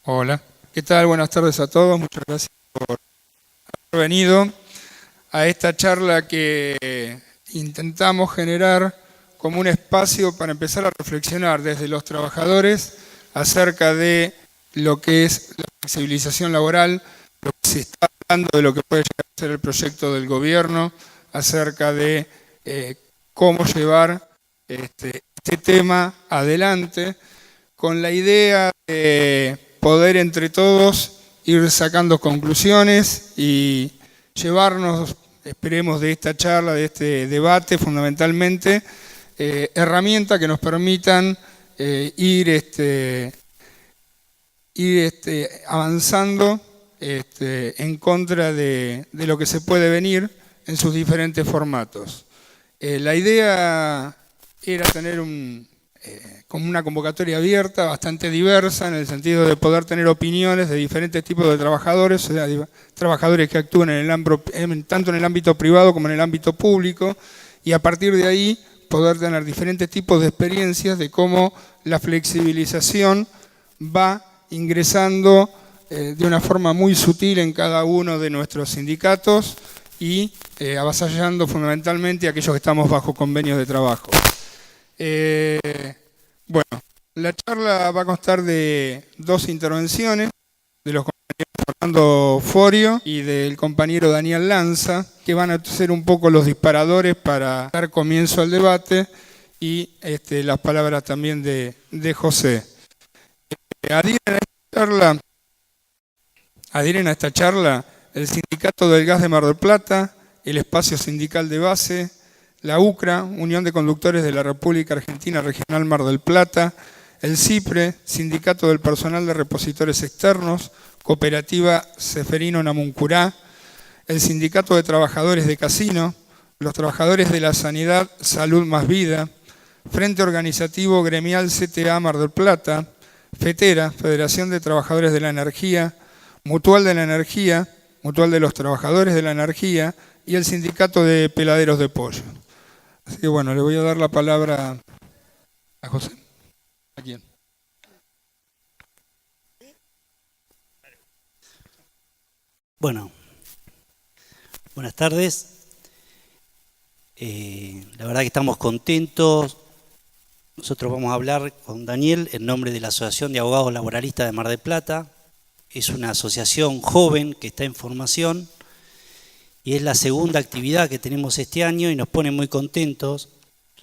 Hola, ¿qué tal? Buenas tardes a todos. Muchas gracias por haber venido a esta charla que intentamos generar como un espacio para empezar a reflexionar desde los trabajadores acerca de lo que es la flexibilización laboral, lo que se está hablando de lo que puede llegar a ser el proyecto del gobierno, acerca de cómo llevar este tema adelante con la idea de poder entre todos ir sacando conclusiones y llevarnos, esperemos, de esta charla, de este debate, fundamentalmente, herramientas que nos permitan ir avanzando en contra de lo que se puede venir en sus diferentes formatos. La idea era tener como una convocatoria abierta, bastante diversa, en el sentido de poder tener opiniones de diferentes tipos de trabajadores, o sea, trabajadores que actúan tanto en el ámbito privado como en el ámbito público, y a partir de ahí poder tener diferentes tipos de experiencias de cómo la flexibilización va ingresando de una forma muy sutil en cada uno de nuestros sindicatos y avasallando fundamentalmente a aquellos que estamos bajo convenios de trabajo. Bueno, la charla va a constar de dos intervenciones de los compañeros Fernando Forio y del compañero Daniel Lanza, que van a ser un poco los disparadores para dar comienzo al debate, y las palabras también de José. Adhieren a esta charla el Sindicato del Gas de Mar del Plata, el Espacio Sindical de Base, la UCRA, Unión de Conductores de la República Argentina Regional Mar del Plata, el CIPRE, Sindicato del Personal de Repositores Externos, Cooperativa Ceferino Namuncurá, el Sindicato de Trabajadores de Casino, los Trabajadores de la Sanidad Salud Más Vida, Frente Organizativo Gremial CTA Mar del Plata, FETERA, Federación de Trabajadores de la Energía, Mutual de la Energía, Mutual de los Trabajadores de la Energía y el Sindicato de Peladeros de Pollo. Así que bueno, le voy a dar la palabra a José. ¿A quién? Bueno, buenas tardes. La verdad que estamos contentos. Nosotros vamos a hablar con Daniel en nombre de la Asociación de Abogados Laboralistas de Mar del Plata. Es una asociación joven que está en formación y es la segunda actividad que tenemos este año y nos pone muy contentos.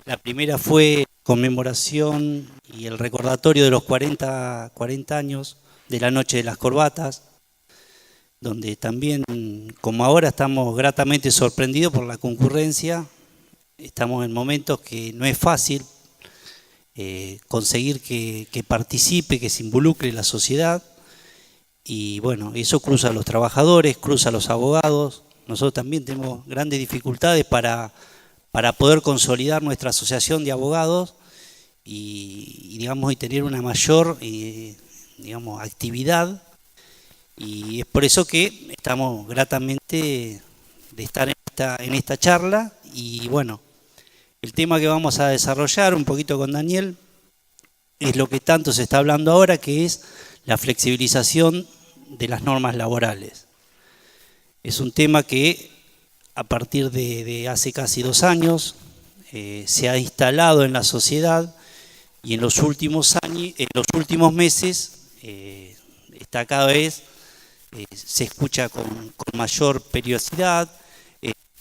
La primera fue conmemoración y el recordatorio de los 40 años de la Noche de las Corbatas, donde también, como ahora, estamos gratamente sorprendidos por la concurrencia. Estamos en momentos que no es fácil conseguir que participe, que se involucre la sociedad. Y bueno, eso cruza a los trabajadores, cruza a los abogados. Nosotros también tenemos grandes dificultades para poder consolidar nuestra asociación de abogados y tener una mayor actividad. Y es por eso que estamos gratamente de estar en esta charla. Y bueno, el tema que vamos a desarrollar un poquito con Daniel es lo que tanto se está hablando ahora, que es la flexibilización de las normas laborales. Es un tema que a partir de hace casi 2 años se ha instalado en la sociedad y en los últimos meses está cada vez, se escucha con mayor periodicidad,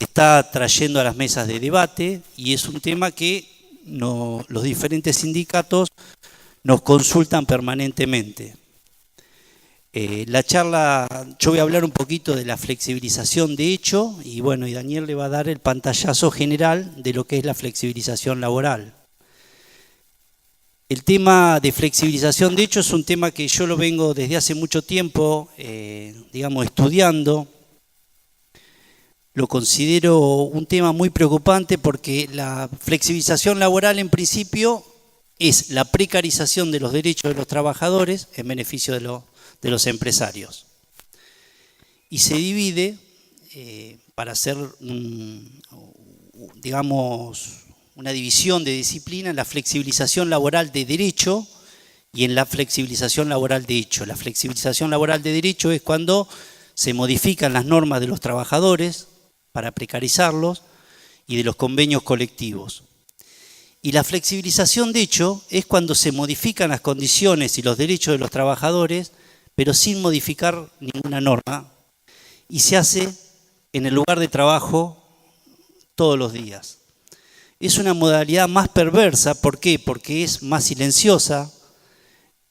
está trayendo a las mesas de debate y es un tema que los diferentes sindicatos nos consultan permanentemente. La charla, yo voy a hablar un poquito de la flexibilización de hecho y bueno, y Daniel le va a dar el pantallazo general de lo que es la flexibilización laboral. El tema de flexibilización de hecho es un tema que yo lo vengo desde hace mucho tiempo, estudiando. Lo considero un tema muy preocupante porque la flexibilización laboral en principio es la precarización de los derechos de los trabajadores en beneficio de los empresarios. Y se divide, para hacer una división de disciplina, la flexibilización laboral de derecho y en la flexibilización laboral de hecho. La flexibilización laboral de derecho es cuando se modifican las normas de los trabajadores para precarizarlos y de los convenios colectivos. Y la flexibilización de hecho es cuando se modifican las condiciones y los derechos de los trabajadores, pero sin modificar ninguna norma, y se hace en el lugar de trabajo todos los días. Es una modalidad más perversa, ¿por qué? Porque es más silenciosa,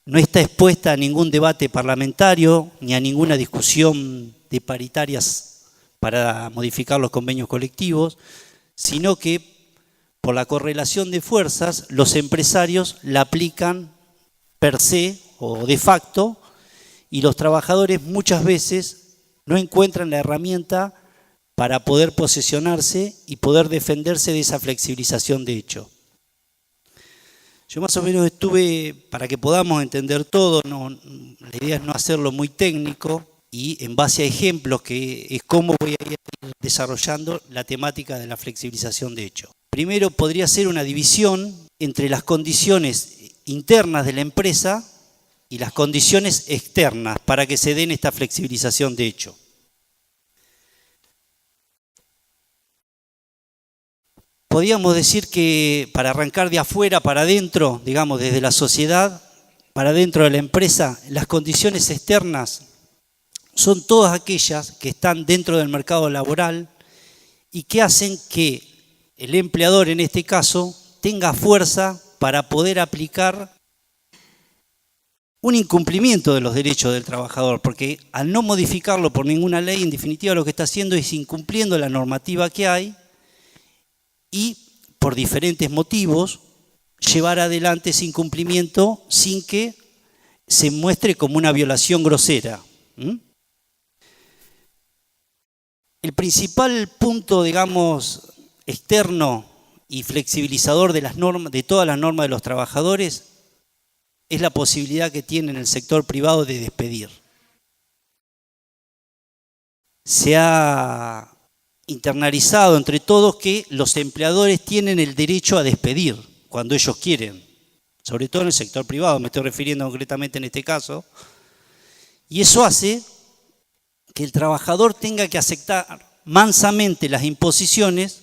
no está expuesta a ningún debate parlamentario ni a ninguna discusión de paritarias para modificar los convenios colectivos, sino que por la correlación de fuerzas los empresarios la aplican per se o de facto y los trabajadores muchas veces no encuentran la herramienta para poder posesionarse y poder defenderse de esa flexibilización de hecho. Yo más o menos estuve, para que podamos entender todo, la idea es no hacerlo muy técnico y en base a ejemplos que es cómo voy a ir desarrollando la temática de la flexibilización de hecho. Primero podría ser una división entre las condiciones internas de la empresa y las condiciones externas para que se den esta flexibilización de hecho. Podríamos decir que para arrancar de afuera para adentro, digamos desde la sociedad, para dentro de la empresa, las condiciones externas son todas aquellas que están dentro del mercado laboral y que hacen que el empleador en este caso tenga fuerza para poder aplicar un incumplimiento de los derechos del trabajador, porque al no modificarlo por ninguna ley, en definitiva lo que está haciendo es incumpliendo la normativa que hay y por diferentes motivos llevar adelante ese incumplimiento sin que se muestre como una violación grosera. El principal punto, digamos, externo y flexibilizador de las normas, de todas las normas de los trabajadores, es la posibilidad que tiene el sector privado de despedir. Se ha internalizado entre todos que los empleadores tienen el derecho a despedir cuando ellos quieren, sobre todo en el sector privado, me estoy refiriendo concretamente en este caso, y eso hace que el trabajador tenga que aceptar mansamente las imposiciones,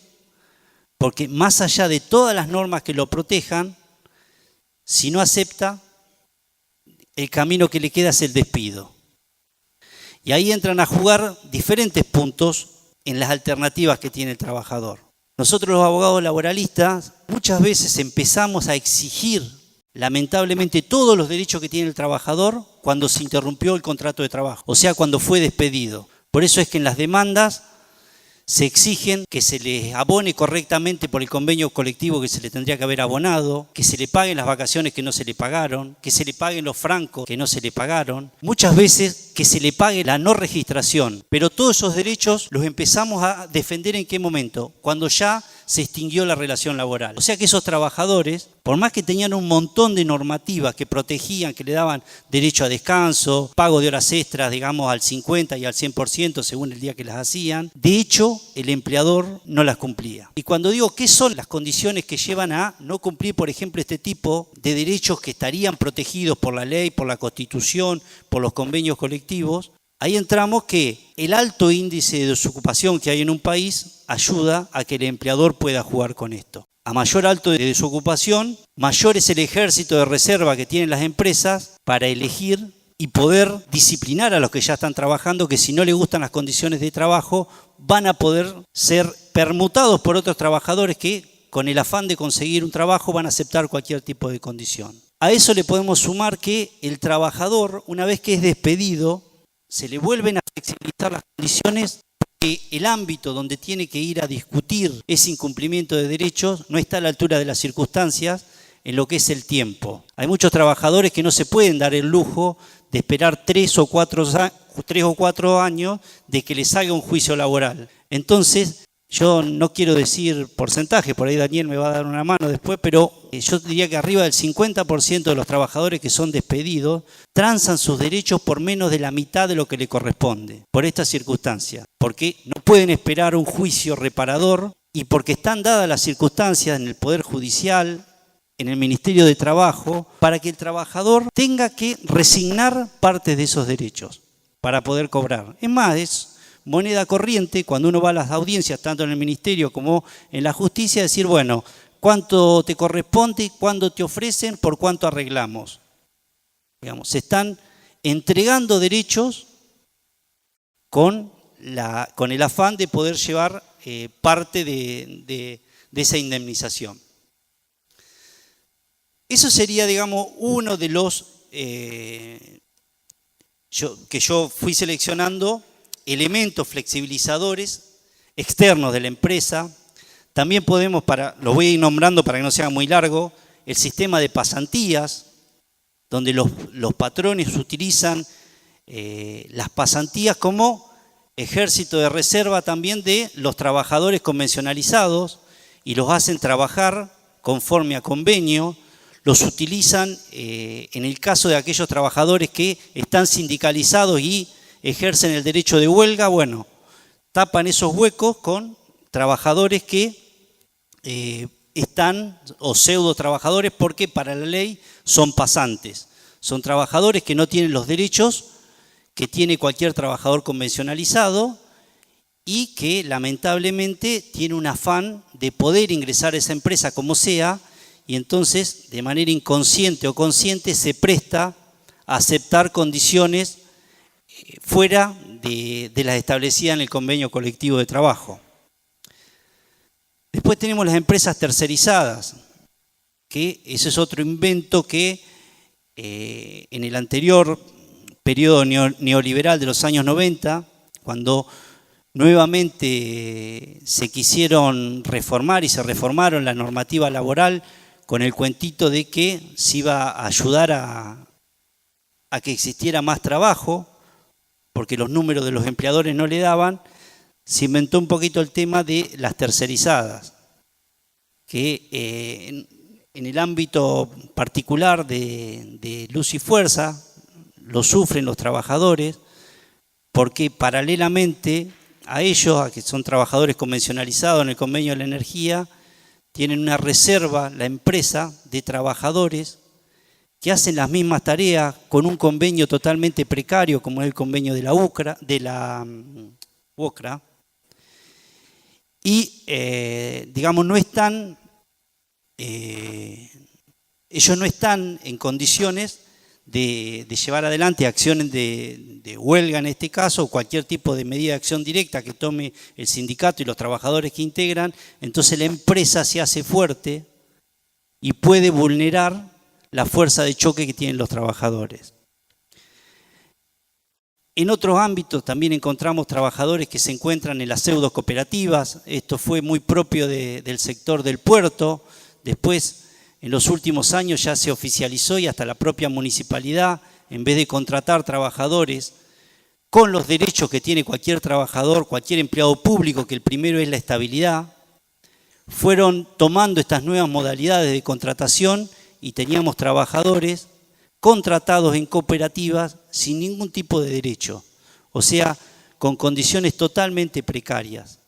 porque más allá de todas las normas que lo protejan, si no acepta, el camino que le queda es el despido. Y ahí entran a jugar diferentes puntos en las alternativas que tiene el trabajador. Nosotros los abogados laboralistas muchas veces empezamos a exigir lamentablemente todos los derechos que tiene el trabajador cuando se interrumpió el contrato de trabajo, o sea, cuando fue despedido. Por eso es que en las demandas se exigen que se le abone correctamente por el convenio colectivo que se le tendría que haber abonado, que se le paguen las vacaciones que no se le pagaron, que se le paguen los francos que no se le pagaron, muchas veces que se le pague la no registración. Pero todos esos derechos los empezamos a defender ¿en qué momento? Cuando ya se extinguió la relación laboral. O sea que esos trabajadores, por más que tenían un montón de normativas que protegían, que le daban derecho a descanso, pago de horas extras, digamos, al 50 y al 100% según el día que las hacían, de hecho, el empleador no las cumplía. Y cuando digo qué son las condiciones que llevan a no cumplir, por ejemplo, este tipo de derechos que estarían protegidos por la ley, por la Constitución, por los convenios colectivos, ahí entramos que el alto índice de desocupación que hay en un país ayuda a que el empleador pueda jugar con esto. A mayor alto de desocupación, mayor es el ejército de reserva que tienen las empresas para elegir y poder disciplinar a los que ya están trabajando, que si no les gustan las condiciones de trabajo, van a poder ser permutados por otros trabajadores que, con el afán de conseguir un trabajo, van a aceptar cualquier tipo de condición. A eso le podemos sumar que el trabajador, una vez que es despedido, se le vuelven a flexibilizar las condiciones porque el ámbito donde tiene que ir a discutir ese incumplimiento de derechos no está a la altura de las circunstancias en lo que es el tiempo. Hay muchos trabajadores que no se pueden dar el lujo de esperar 3 o 4 años de que les salga un juicio laboral. Entonces, yo no quiero decir porcentaje, por ahí Daniel me va a dar una mano después, pero yo diría que arriba del 50% de los trabajadores que son despedidos transan sus derechos por menos de la mitad de lo que le corresponde, por esta circunstancia, porque no pueden esperar un juicio reparador y porque están dadas las circunstancias en el Poder Judicial, en el Ministerio de Trabajo para que el trabajador tenga que resignar parte de esos derechos para poder cobrar. Es más, es moneda corriente cuando uno va a las audiencias, tanto en el Ministerio como en la Justicia, decir, bueno, ¿cuánto te corresponde? ¿Cuándo te ofrecen? ¿Por cuánto arreglamos? Digamos, se están entregando derechos con el afán de poder llevar parte de esa indemnización. Eso sería, digamos, uno de los que yo fui seleccionando elementos flexibilizadores externos de la empresa. También podemos, los voy a ir nombrando para que no sea muy largo, el sistema de pasantías, donde los patrones utilizan las pasantías como ejército de reserva también de los trabajadores convencionalizados y los hacen trabajar conforme a convenio. Los utilizan en el caso de aquellos trabajadores que están sindicalizados y ejercen el derecho de huelga, bueno, tapan esos huecos con trabajadores que están, o pseudo trabajadores, porque para la ley son pasantes. Son trabajadores que no tienen los derechos que tiene cualquier trabajador convencionalizado y que lamentablemente tiene un afán de poder ingresar a esa empresa como sea, y entonces de manera inconsciente o consciente se presta a aceptar condiciones fuera de las establecidas en el convenio colectivo de trabajo. Después tenemos las empresas tercerizadas, que ese es otro invento que en el anterior periodo neoliberal de los años 90, cuando nuevamente se quisieron reformar y se reformaron la normativa laboral con el cuentito de que se iba a ayudar a que existiera más trabajo, porque los números de los empleadores no le daban, se inventó un poquito el tema de las tercerizadas, que en el ámbito particular de Luz y Fuerza lo sufren los trabajadores, porque paralelamente a ellos, a que son trabajadores convencionalizados en el convenio de la energía, tienen una reserva, la empresa, de trabajadores que hacen las mismas tareas con un convenio totalmente precario, como es el convenio de la UCRA, y digamos ellos no están en condiciones de llevar adelante acciones de huelga en este caso, o cualquier tipo de medida de acción directa que tome el sindicato y los trabajadores que integran. Entonces la empresa se hace fuerte y puede vulnerar la fuerza de choque que tienen los trabajadores. En otros ámbitos también encontramos trabajadores que se encuentran en las pseudo cooperativas. Esto fue muy propio del sector del puerto. Después, en los últimos años ya se oficializó y hasta la propia municipalidad, en vez de contratar trabajadores con los derechos que tiene cualquier trabajador, cualquier empleado público, que el primero es la estabilidad, fueron tomando estas nuevas modalidades de contratación y teníamos trabajadores contratados en cooperativas sin ningún tipo de derecho, o sea, con condiciones totalmente precarias.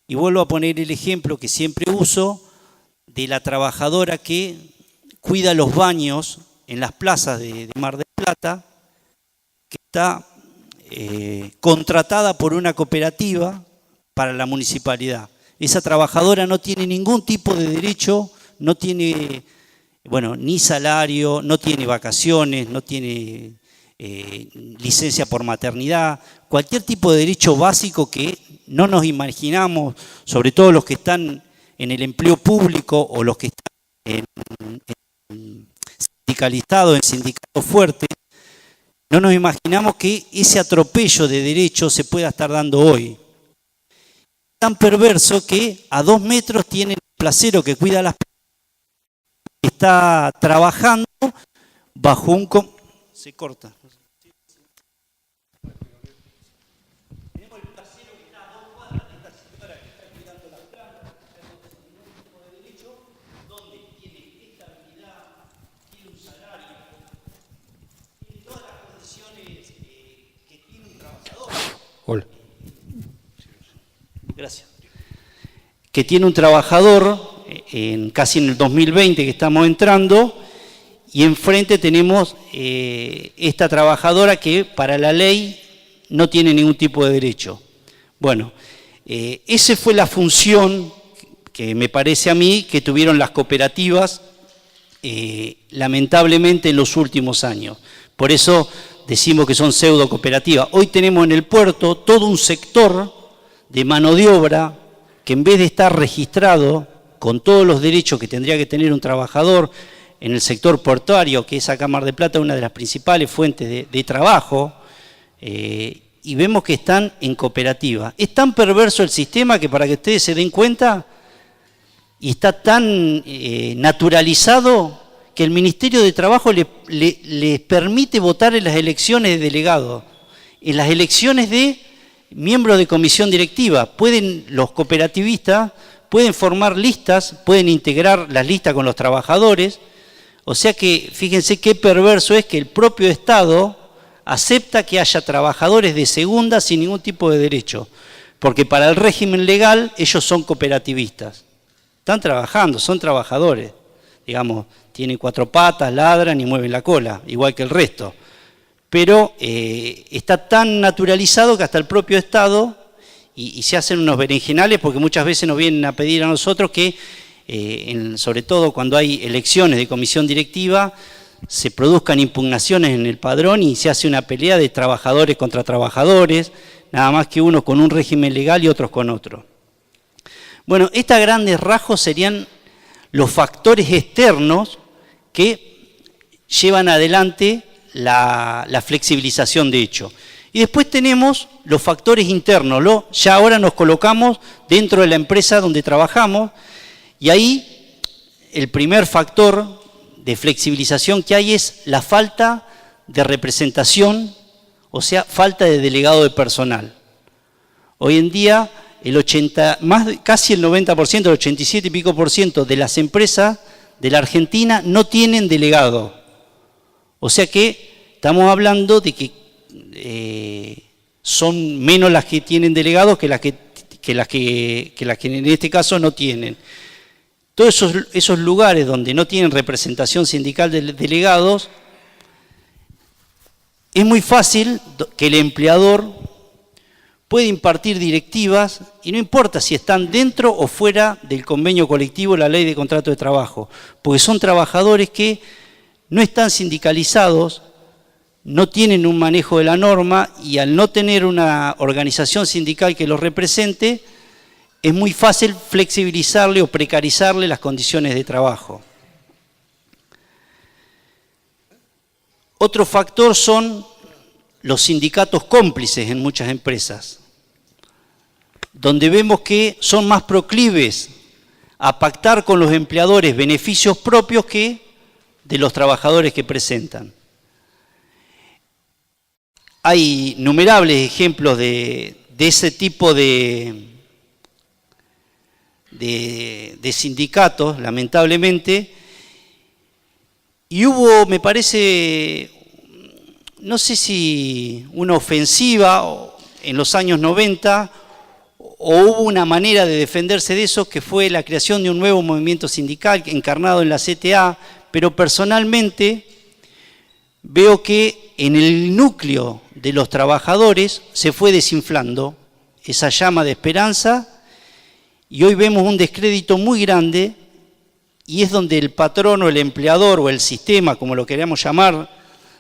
Y vuelvo a poner el ejemplo que siempre uso de la trabajadora que cuida los baños en las plazas de Mar del Plata, que está contratada por una cooperativa para la municipalidad. Esa trabajadora no tiene ningún tipo de derecho, no tiene, ni salario, no tiene vacaciones, no tiene licencia por maternidad, cualquier tipo de derecho básico que no nos imaginamos, sobre todo los que están en el empleo público o los que están sindicalizados, en sindicatos fuertes. No nos imaginamos que ese atropello de derechos se pueda estar dando hoy. Tan perverso que a 2 metros tiene el placero que cuida las personas, que está trabajando bajo un... Se corta. Tenemos el placero que está a 2 cuadras de esta señora que está cuidando las plantas, sin ningún tipo de derecho, donde tiene estabilidad, tiene un salario, tiene todas las condiciones que tiene un trabajador. Hola. Gracias. Que tiene un trabajador casi en el 2020 que estamos entrando, y enfrente tenemos esta trabajadora que para la ley no tiene ningún tipo de derecho. Bueno, esa fue la función que me parece a mí que tuvieron las cooperativas lamentablemente en los últimos años. Por eso decimos que son pseudo cooperativas. Hoy tenemos en el puerto todo un sector de mano de obra que en vez de estar registrado con todos los derechos que tendría que tener un trabajador en el sector portuario, que es acá Mar del Plata una de las principales fuentes de trabajo, y vemos que están en cooperativa. Es tan perverso el sistema que para que ustedes se den cuenta, y está tan naturalizado que el Ministerio de Trabajo les permite votar en las elecciones de delegados, en las elecciones de miembros de comisión directiva. Los cooperativistas pueden formar listas, pueden integrar las listas con los trabajadores. O sea que, fíjense qué perverso es que el propio Estado acepta que haya trabajadores de segunda sin ningún tipo de derecho, porque para el régimen legal ellos son cooperativistas. Están trabajando, son trabajadores, digamos, tienen 4 patas, ladran y mueven la cola, igual que el resto. Pero está tan naturalizado que hasta el propio Estado, y se hacen unos berenjenales porque muchas veces nos vienen a pedir a nosotros que, sobre todo cuando hay elecciones de comisión directiva, se produzcan impugnaciones en el padrón y se hace una pelea de trabajadores contra trabajadores, nada más que unos con un régimen legal y otros con otro. Bueno, estos grandes rasgos serían los factores externos que llevan adelante la flexibilización de hecho. Y después tenemos los factores internos, ya ahora nos colocamos dentro de la empresa donde trabajamos, y ahí el primer factor de flexibilización que hay es la falta de representación, o sea, falta de delegado de personal. Hoy en día casi el 90%, el 87 y pico por ciento de las empresas de la Argentina no tienen delegado. O sea que estamos hablando de que son menos las que tienen delegados que las que en este caso no tienen. Todos esos lugares donde no tienen representación sindical de delegados, es muy fácil que el empleador puede impartir directivas y no importa si están dentro o fuera del convenio colectivo, la ley de contrato de trabajo, porque son trabajadores que no están sindicalizados, no tienen un manejo de la norma y al no tener una organización sindical que los represente, es muy fácil flexibilizarle o precarizarle las condiciones de trabajo. Otro factor son los sindicatos cómplices en muchas empresas, donde vemos que son más proclives a pactar con los empleadores beneficios propios que de los trabajadores que presentan. Hay innumerables ejemplos de ese tipo de sindicatos, lamentablemente, y hubo, me parece, no sé si una ofensiva en los años 90 o hubo una manera de defenderse de eso que fue la creación de un nuevo movimiento sindical encarnado en la CTA, pero personalmente veo que en el núcleo de los trabajadores se fue desinflando esa llama de esperanza y hoy vemos un descrédito muy grande y es donde el patrón o el empleador o el sistema, como lo queramos llamar,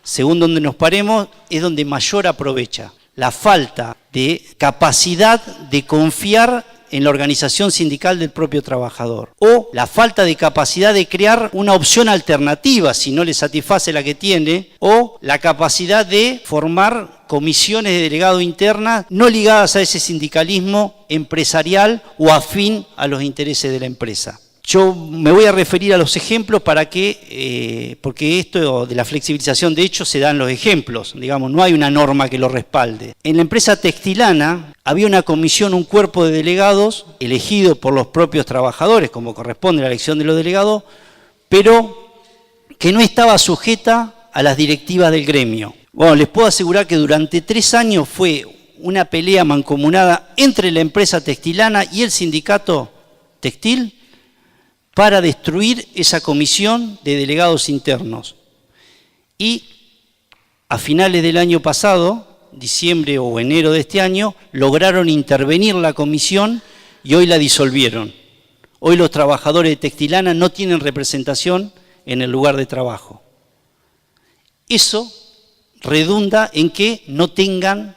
según donde nos paremos, es donde mayor aprovecha. La falta de capacidad de confiar en la organización sindical del propio trabajador o la falta de capacidad de crear una opción alternativa si no le satisface la que tiene o la capacidad de formar comisiones de delegado internas no ligadas a ese sindicalismo empresarial o afín a los intereses de la empresa. Yo me voy a referir a los ejemplos para que, porque esto de la flexibilización de hecho se dan los ejemplos, digamos, no hay una norma que lo respalde. En la empresa textilana había una comisión, un cuerpo de delegados elegido por los propios trabajadores, como corresponde a la elección de los delegados, pero que no estaba sujeta a las directivas del gremio. Bueno, les puedo asegurar que durante 3 años fue una pelea mancomunada entre la empresa textilana y el sindicato textil, para destruir esa comisión de delegados internos. Y a finales del año pasado, diciembre o enero de este año, lograron intervenir la comisión y hoy la disolvieron. Hoy los trabajadores de Textilana no tienen representación en el lugar de trabajo. Eso redunda en que no tengan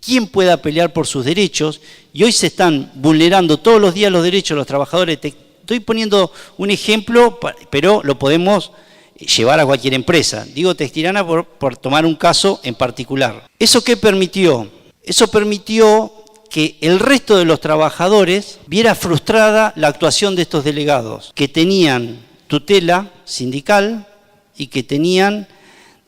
quien pueda pelear por sus derechos, y hoy se están vulnerando todos los días los derechos de los trabajadores. Estoy poniendo un ejemplo, pero lo podemos llevar a cualquier empresa. Digo Textilana por tomar un caso en particular. ¿Eso qué permitió? Eso permitió que el resto de los trabajadores viera frustrada la actuación de estos delegados, que tenían tutela sindical y que tenían,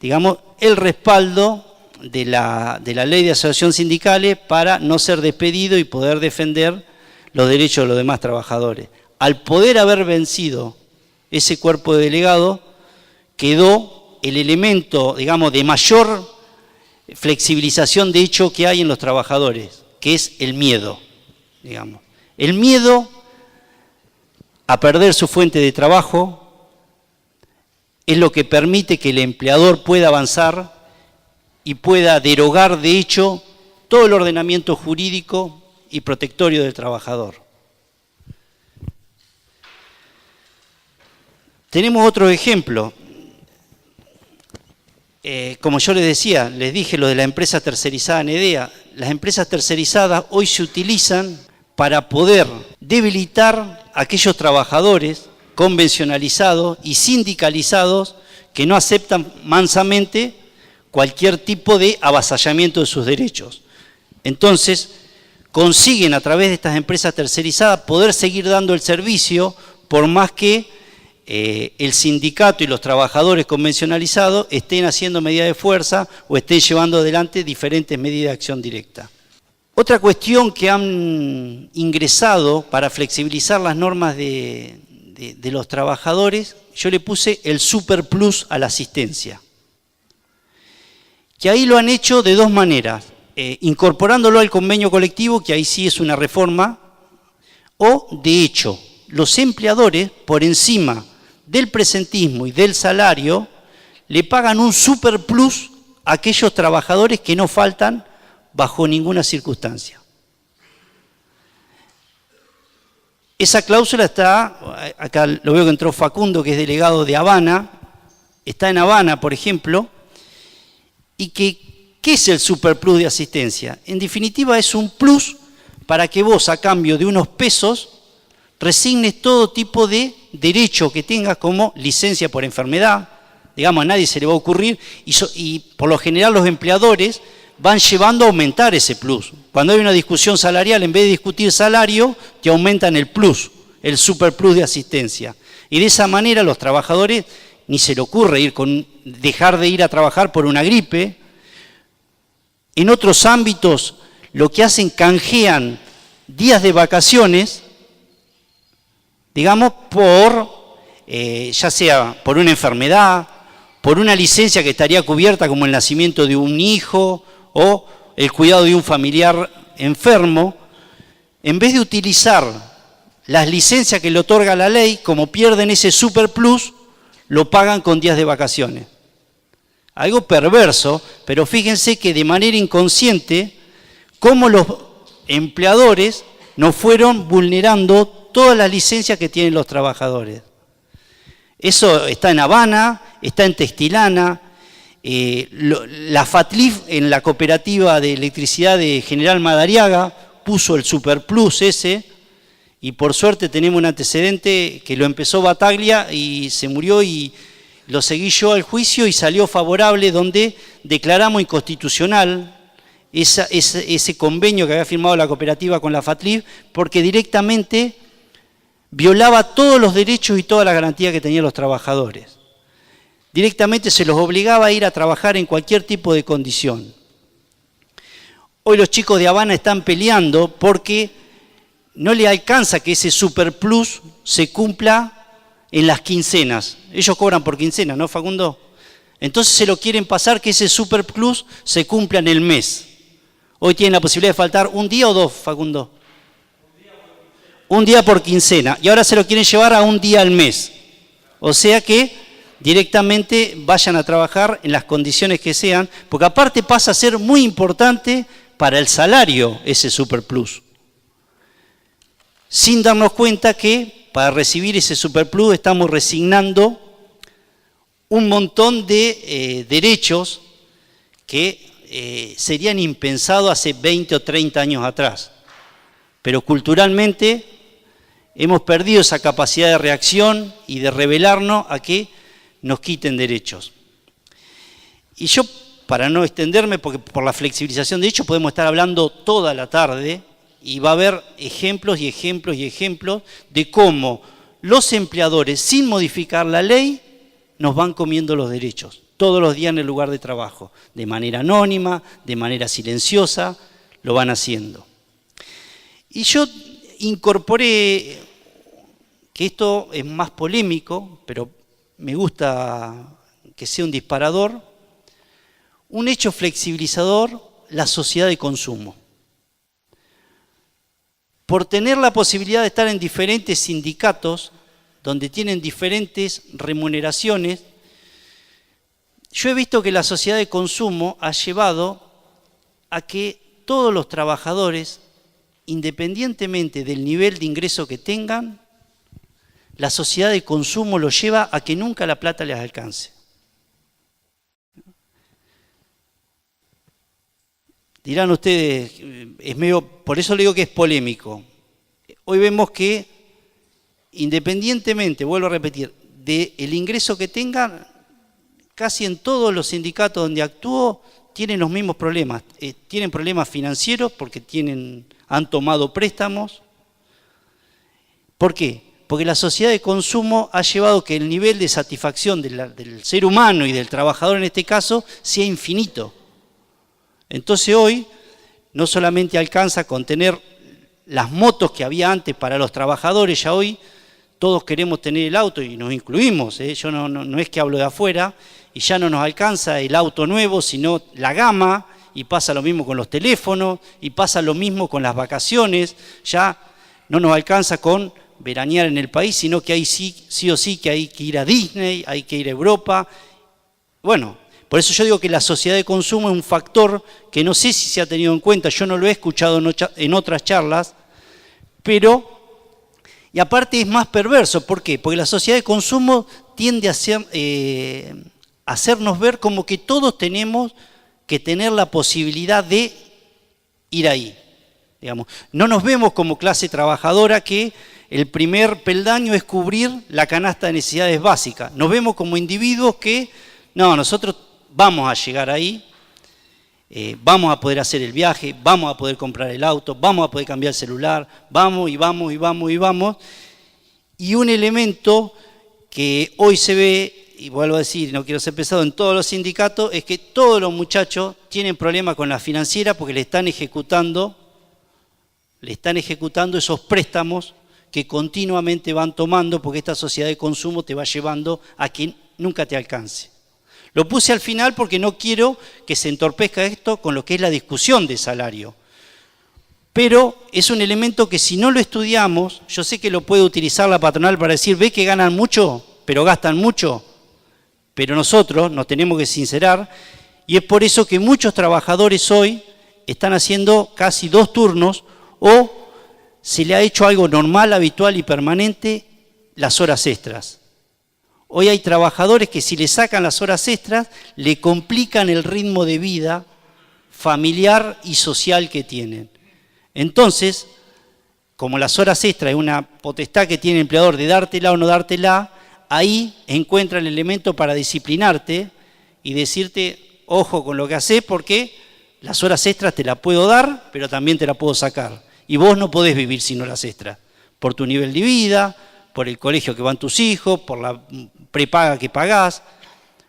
digamos, el respaldo de la ley de asociación sindicales para no ser despedido y poder defender los derechos de los demás trabajadores. Al poder haber vencido ese cuerpo de delegados, quedó el elemento, digamos, de mayor flexibilización de hecho que hay en los trabajadores, que es el miedo, digamos. El miedo a perder su fuente de trabajo es lo que permite que el empleador pueda avanzar y pueda derogar, de hecho, todo el ordenamiento jurídico y protectorio del trabajador. Tenemos otro ejemplo. Como yo les dije lo de la empresa tercerizada Nedea. Las empresas tercerizadas hoy se utilizan para poder debilitar a aquellos trabajadores convencionalizados y sindicalizados que no aceptan mansamente cualquier tipo de avasallamiento de sus derechos. Entonces, consiguen a través de estas empresas tercerizadas poder seguir dando el servicio por más que el sindicato y los trabajadores convencionalizados estén haciendo medidas de fuerza o estén llevando adelante diferentes medidas de acción directa. Otra cuestión que han ingresado para flexibilizar las normas de los trabajadores, yo le puse el superplus a la asistencia. Que ahí lo han hecho de dos maneras, incorporándolo al convenio colectivo, que ahí sí es una reforma, o de hecho, los empleadores, por encima del presentismo y del salario, le pagan un superplus a aquellos trabajadores que no faltan bajo ninguna circunstancia. Esa cláusula está, acá lo veo que entró Facundo, que es delegado de Habana, está en Habana, por ejemplo, y ¿qué es el superplus de asistencia? En definitiva es un plus para que vos, a cambio de unos pesos, resignes todo tipo de derecho que tengas, como licencia por enfermedad. Digamos, a nadie se le va a ocurrir, y por lo general los empleadores van llevando a aumentar ese plus. Cuando hay una discusión salarial, en vez de discutir salario, te aumentan el plus, el superplus de asistencia. Y de esa manera los trabajadores ni se le ocurre dejar de ir a trabajar por una gripe. En otros ámbitos lo que hacen, canjean días de vacaciones, digamos, ya sea por una enfermedad, por una licencia que estaría cubierta como el nacimiento de un hijo o el cuidado de un familiar enfermo. En vez de utilizar las licencias que le otorga la ley, como pierden ese superplus, lo pagan con días de vacaciones. Algo perverso, pero fíjense que de manera inconsciente, cómo los empleadores nos fueron vulnerando todas las licencias que tienen los trabajadores. Eso está en Habana, está en Textilana, la FATLIF en la cooperativa de electricidad de General Madariaga puso el superplus ese, y por suerte tenemos un antecedente que lo empezó Bataglia y se murió, y lo seguí yo al juicio y salió favorable, donde declaramos inconstitucional ese convenio que había firmado la cooperativa con la FATLIF, porque directamente violaba todos los derechos y todas las garantías que tenían los trabajadores. Directamente se los obligaba a ir a trabajar en cualquier tipo de condición. Hoy los chicos de Habana están peleando porque no le alcanza que ese superplus se cumpla en las quincenas. Ellos cobran por quincena, ¿no, Facundo? Entonces se lo quieren pasar que ese superplus se cumpla en el mes. Hoy tienen la posibilidad de faltar un día o dos, Facundo. un día por quincena, y ahora se lo quieren llevar a un día al mes. O sea que directamente vayan a trabajar en las condiciones que sean, porque aparte pasa a ser muy importante para el salario ese superplus. Sin darnos cuenta que para recibir ese superplus estamos resignando un montón de derechos que serían impensados hace 20 o 30 años atrás. Pero culturalmente hemos perdido esa capacidad de reacción y de rebelarnos a que nos quiten derechos. Y yo, para no extenderme, porque por la flexibilización de derechos podemos estar hablando toda la tarde y va a haber ejemplos y ejemplos y ejemplos de cómo los empleadores, sin modificar la ley, nos van comiendo los derechos todos los días en el lugar de trabajo, de manera anónima, de manera silenciosa, lo van haciendo. Y yo incorporé, que esto es más polémico, pero me gusta que sea un disparador, un hecho flexibilizador, la sociedad de consumo. Por tener la posibilidad de estar en diferentes sindicatos, donde tienen diferentes remuneraciones, yo he visto que la sociedad de consumo ha llevado a que todos los trabajadores, independientemente del nivel de ingreso que tengan, la sociedad de consumo los lleva a que nunca la plata les alcance. Dirán ustedes, es medio, por eso le digo que es polémico. Hoy vemos que, independientemente, vuelvo a repetir, del ingreso que tengan, casi en todos los sindicatos donde actúo tienen los mismos problemas. Tienen problemas financieros porque han tomado préstamos. ¿Por qué? Porque la sociedad de consumo ha llevado que el nivel de satisfacción del ser humano y del trabajador en este caso sea infinito. Entonces hoy no solamente alcanza con tener las motos que había antes para los trabajadores, ya hoy todos queremos tener el auto y nos incluimos, yo no es que hablo de afuera, y ya no nos alcanza el auto nuevo, sino la gama, y pasa lo mismo con los teléfonos, y pasa lo mismo con las vacaciones, ya no nos alcanza con veranear en el país, sino que hay sí o sí que hay que ir a Disney, hay que ir a Europa. Bueno, por eso yo digo que la sociedad de consumo es un factor que no sé si se ha tenido en cuenta, yo no lo he escuchado en otras charlas, pero, y aparte es más perverso, ¿por qué? Porque la sociedad de consumo tiende a hacernos ver como que todos tenemos que tener la posibilidad de ir ahí. Digamos. No nos vemos como clase trabajadora que el primer peldaño es cubrir la canasta de necesidades básicas. Nos vemos como individuos que, no, nosotros vamos a llegar ahí, vamos a poder hacer el viaje, vamos a poder comprar el auto, vamos a poder cambiar el celular, vamos y vamos y vamos y vamos. Y un elemento que hoy se ve, y vuelvo a decir, no quiero ser pesado, en todos los sindicatos, es que todos los muchachos tienen problemas con la financiera porque le están ejecutando esos préstamos que continuamente van tomando porque esta sociedad de consumo te va llevando a que nunca te alcance. Lo puse al final porque no quiero que se entorpezca esto con lo que es la discusión de salario. Pero es un elemento que si no lo estudiamos, yo sé que lo puede utilizar la patronal para decir, ve que ganan mucho, pero gastan mucho. Pero nosotros nos tenemos que sincerar y es por eso que muchos trabajadores hoy están haciendo casi 2 turnos o se le ha hecho algo normal, habitual y permanente, las horas extras. Hoy hay trabajadores que si le sacan las horas extras, le complican el ritmo de vida familiar y social que tienen. Entonces, como las horas extras es una potestad que tiene el empleador de dártela o no dártela, ahí encuentra el elemento para disciplinarte y decirte, ojo con lo que haces porque las horas extras te las puedo dar, pero también te las puedo sacar. Y vos no podés vivir sin horas extras, por tu nivel de vida, por el colegio que van tus hijos, por la prepaga que pagás,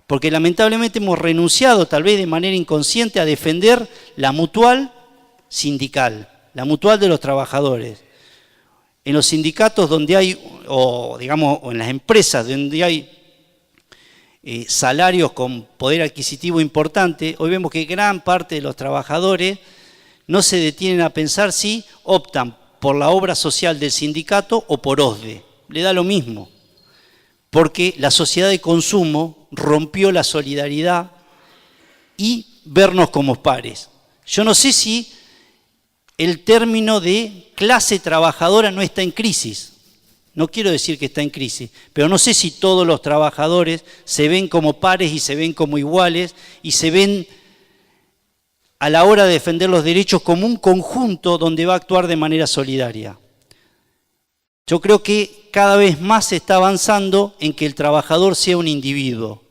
porque lamentablemente hemos renunciado, tal vez de manera inconsciente, a defender la mutual sindical, la mutual de los trabajadores. En los sindicatos donde hay, o digamos, o en las empresas donde hay salarios con poder adquisitivo importante, hoy vemos que gran parte de los trabajadores no se detienen a pensar si optan por la obra social del sindicato o por OSDE. Le da lo mismo, porque la sociedad de consumo rompió la solidaridad y vernos como pares. Yo no sé si el término de clase trabajadora no está en crisis. No quiero decir que está en crisis, pero no sé si todos los trabajadores se ven como pares y se ven como iguales y se ven a la hora de defender los derechos como un conjunto donde va a actuar de manera solidaria. Yo creo que cada vez más se está avanzando en que el trabajador sea un individuo.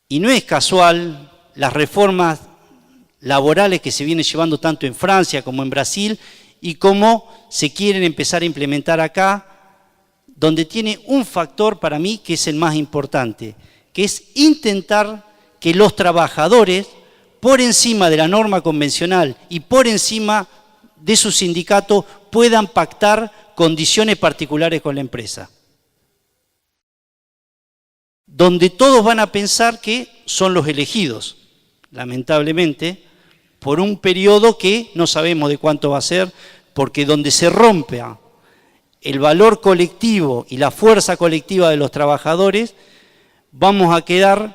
Y no es casual las reformas laborales que se vienen llevando tanto en Francia como en Brasil y cómo se quieren empezar a implementar acá, donde tiene un factor para mí que es el más importante, que es intentar que los trabajadores, por encima de la norma convencional y por encima de su sindicato, puedan pactar condiciones particulares con la empresa. Donde todos van a pensar que son los elegidos, lamentablemente, por un periodo que no sabemos de cuánto va a ser, porque donde se rompe el valor colectivo y la fuerza colectiva de los trabajadores, vamos a quedar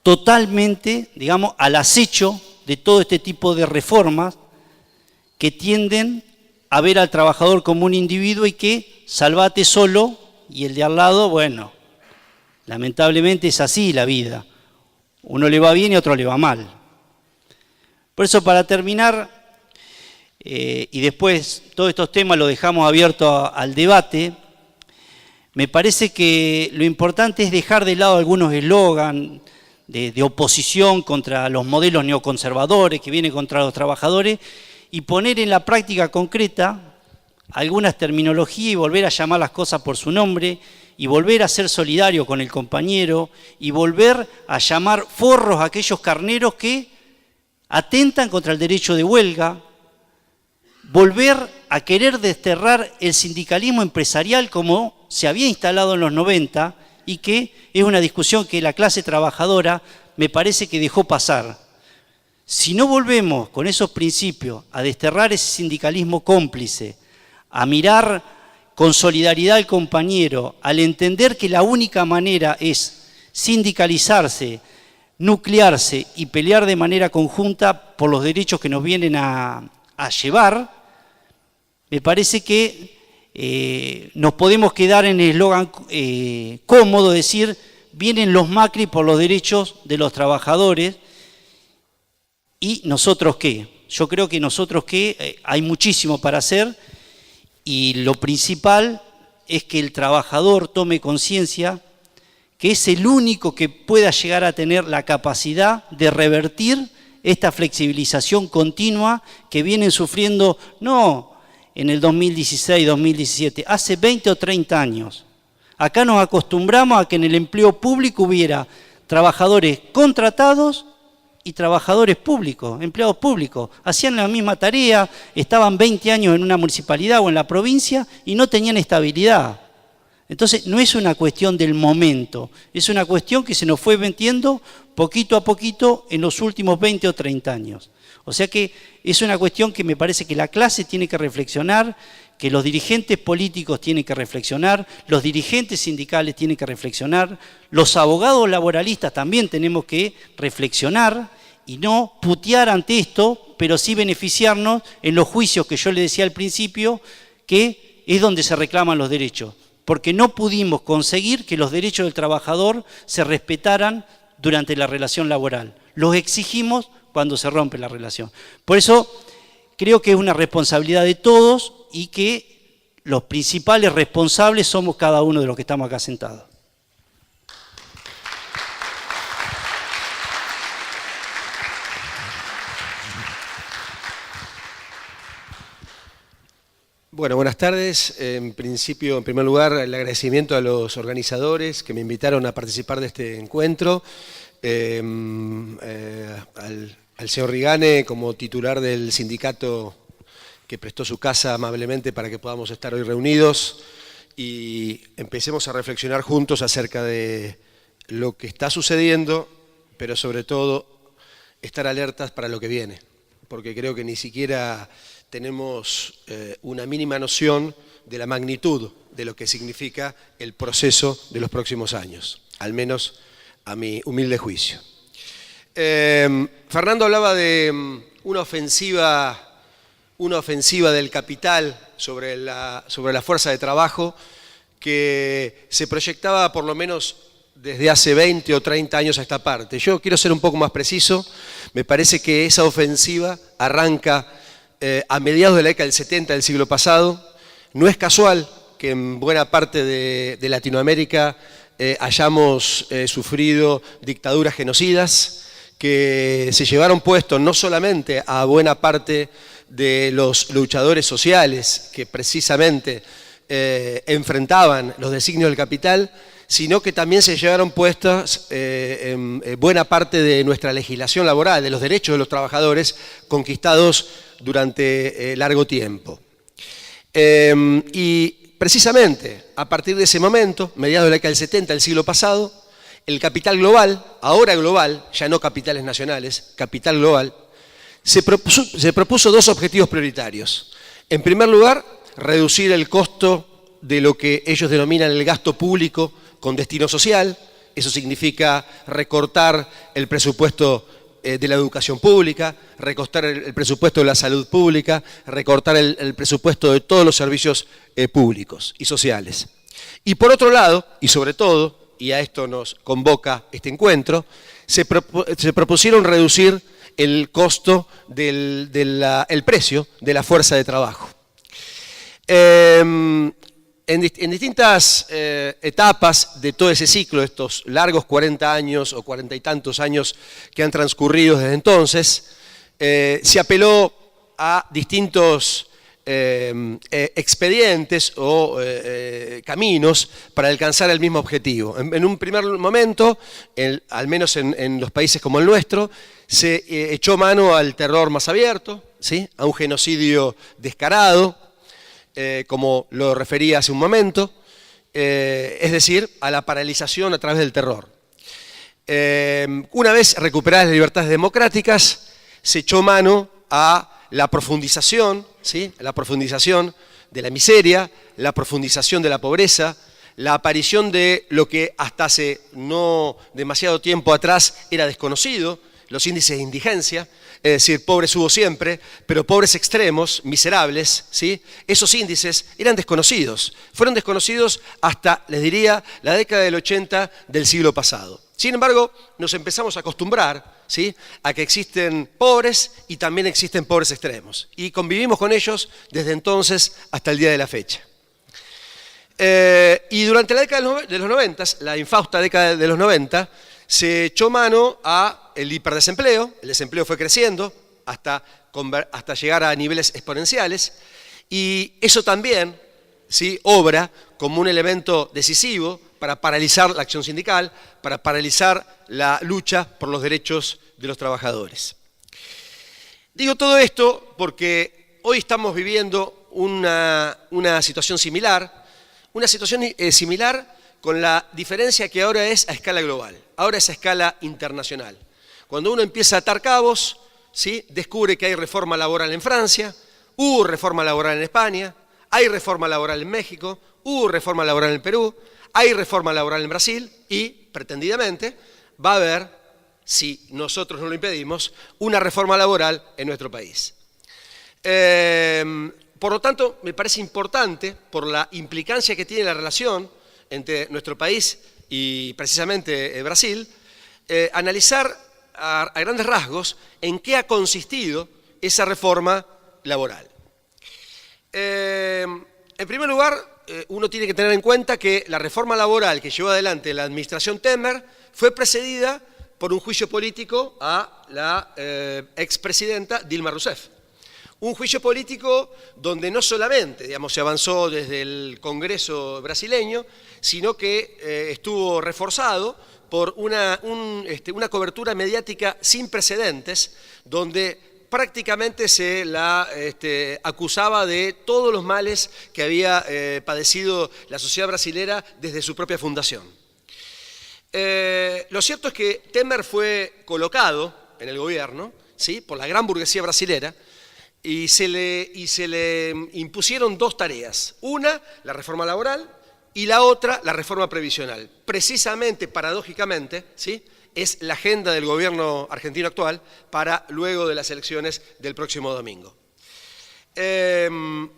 totalmente, digamos, al acecho de todo este tipo de reformas que tienden a ver al trabajador como un individuo y que salvate solo y el de al lado, bueno, lamentablemente es así la vida. Uno le va bien y a otro le va mal. Por eso, para terminar, y después todos estos temas los dejamos abiertos al debate, me parece que lo importante es dejar de lado algunos eslogans de oposición contra los modelos neoconservadores que vienen contra los trabajadores y poner en la práctica concreta algunas terminologías y volver a llamar las cosas por su nombre y volver a ser solidario con el compañero y volver a llamar forros a aquellos carneros que atentan contra el derecho de huelga, volver a querer desterrar el sindicalismo empresarial como se había instalado en los 90 y que es una discusión que la clase trabajadora me parece que dejó pasar. Si no volvemos con esos principios a desterrar ese sindicalismo cómplice, a mirar con solidaridad al compañero, al entender que la única manera es sindicalizarse, nuclearse y pelear de manera conjunta por los derechos que nos vienen a llevar, me parece que nos podemos quedar en el eslogan cómodo, decir, vienen los Macri por los derechos de los trabajadores, ¿y nosotros qué? Yo creo que nosotros qué, hay muchísimo para hacer y lo principal es que el trabajador tome conciencia que es el único que pueda llegar a tener la capacidad de revertir esta flexibilización continua que vienen sufriendo, no en el 2016, 2017, hace 20 o 30 años. Acá nos acostumbramos a que en el empleo público hubiera trabajadores contratados y trabajadores públicos, empleados públicos. Hacían la misma tarea, estaban 20 años en una municipalidad o en la provincia y no tenían estabilidad. Entonces, no es una cuestión del momento, es una cuestión que se nos fue metiendo poquito a poquito en los últimos 20 o 30 años. O sea que es una cuestión que me parece que la clase tiene que reflexionar, que los dirigentes políticos tienen que reflexionar, los dirigentes sindicales tienen que reflexionar, los abogados laboralistas también tenemos que reflexionar y no putear ante esto, pero sí beneficiarnos en los juicios que yo le decía al principio, que es donde se reclaman los derechos. Porque no pudimos conseguir que los derechos del trabajador se respetaran durante la relación laboral. Los exigimos cuando se rompe la relación. Por eso creo que es una responsabilidad de todos y que los principales responsables somos cada uno de los que estamos acá sentados. Bueno, buenas tardes. En principio, en primer lugar, el agradecimiento a los organizadores que me invitaron a participar de este encuentro, al señor Rigane como titular del sindicato que prestó su casa amablemente para que podamos estar hoy reunidos y empecemos a reflexionar juntos acerca de lo que está sucediendo, pero sobre todo estar alertas para lo que viene, porque creo que ni siquiera tenemos una mínima noción de la magnitud de lo que significa el proceso de los próximos años, al menos a mi humilde juicio. Fernando hablaba de una ofensiva del capital sobre la fuerza de trabajo que se proyectaba por lo menos desde hace 20 o 30 años a esta parte. Yo quiero ser un poco más preciso. Me parece que esa ofensiva arranca a mediados de la década del 70 del siglo pasado. No es casual que en buena parte de Latinoamérica hayamos sufrido dictaduras genocidas que se llevaron puesto no solamente a buena parte de los luchadores sociales que precisamente enfrentaban los designios del capital, sino que también se llevaron puestas en buena parte de nuestra legislación laboral, de los derechos de los trabajadores conquistados durante largo tiempo. Y precisamente a partir de ese momento, mediados de la década del 70 del siglo pasado, el capital global, ahora global, ya no capitales nacionales, capital global, se propuso dos objetivos prioritarios. En primer lugar, reducir el costo de lo que ellos denominan el gasto público con destino social. Eso significa recortar el presupuesto de la educación pública, recortar el presupuesto de la salud pública, recortar el presupuesto de todos los servicios públicos y sociales. Y por otro lado, y sobre todo, y a esto nos convoca este encuentro, se propusieron reducir el costo el precio de la fuerza de trabajo. En distintas etapas de todo ese ciclo, estos largos 40 años o 40 y tantos años que han transcurrido desde entonces, se apeló a distintos expedientes o caminos para alcanzar el mismo objetivo. En un primer momento, al menos en los países como el nuestro, se echó mano al terror más abierto, ¿sí? A un genocidio descarado, como lo refería hace un momento, es decir, a la paralización a través del terror. Una vez recuperadas las libertades democráticas, se echó mano a la profundización, ¿sí? La profundización de la miseria, la profundización de la pobreza, la aparición de lo que hasta hace no demasiado tiempo atrás era desconocido, los índices de indigencia, es decir, pobres hubo siempre, pero pobres extremos, miserables, ¿sí? Esos índices eran desconocidos, fueron desconocidos hasta, les diría, la década del 80 del siglo pasado. Sin embargo, nos empezamos a acostumbrar, ¿sí? A que existen pobres y también existen pobres extremos, y convivimos con ellos desde entonces hasta el día de la fecha. Y durante la década de los 90, la infausta década de los 90, se echó mano al hiperdesempleo. El desempleo fue creciendo hasta llegar a niveles exponenciales, y eso también, ¿sí? Obra como un elemento decisivo para paralizar la acción sindical, para paralizar la lucha por los derechos de los trabajadores. Digo todo esto porque hoy estamos viviendo una situación similar, con la diferencia que ahora es a escala global, ahora es a escala internacional. Cuando uno empieza a atar cabos, ¿sí? Descubre que hay reforma laboral en Francia, hubo reforma laboral en España, hay reforma laboral en México, hubo reforma laboral en Perú, hay reforma laboral en Brasil y, pretendidamente, va a haber, si nosotros no lo impedimos, una reforma laboral en nuestro país. Por lo tanto, me parece importante, por la implicancia que tiene la relación entre nuestro país y precisamente Brasil, analizar a grandes rasgos en qué ha consistido esa reforma laboral. En primer lugar, uno tiene que tener en cuenta que la reforma laboral que llevó adelante la administración Temer fue precedida por un juicio político a la expresidenta Dilma Rousseff. Un juicio político donde no solamente, digamos, se avanzó desde el Congreso brasileño, sino que estuvo reforzado por una cobertura mediática sin precedentes, donde prácticamente se la acusaba de todos los males que había padecido la sociedad brasilera desde su propia fundación. Lo cierto es que Temer fue colocado en el gobierno, ¿sí? Por la gran burguesía brasilera, y se le impusieron dos tareas. Una, la reforma laboral, y la otra, la reforma previsional. Precisamente, paradójicamente, ¿sí?, es la agenda del gobierno argentino actual para luego de las elecciones del próximo domingo. En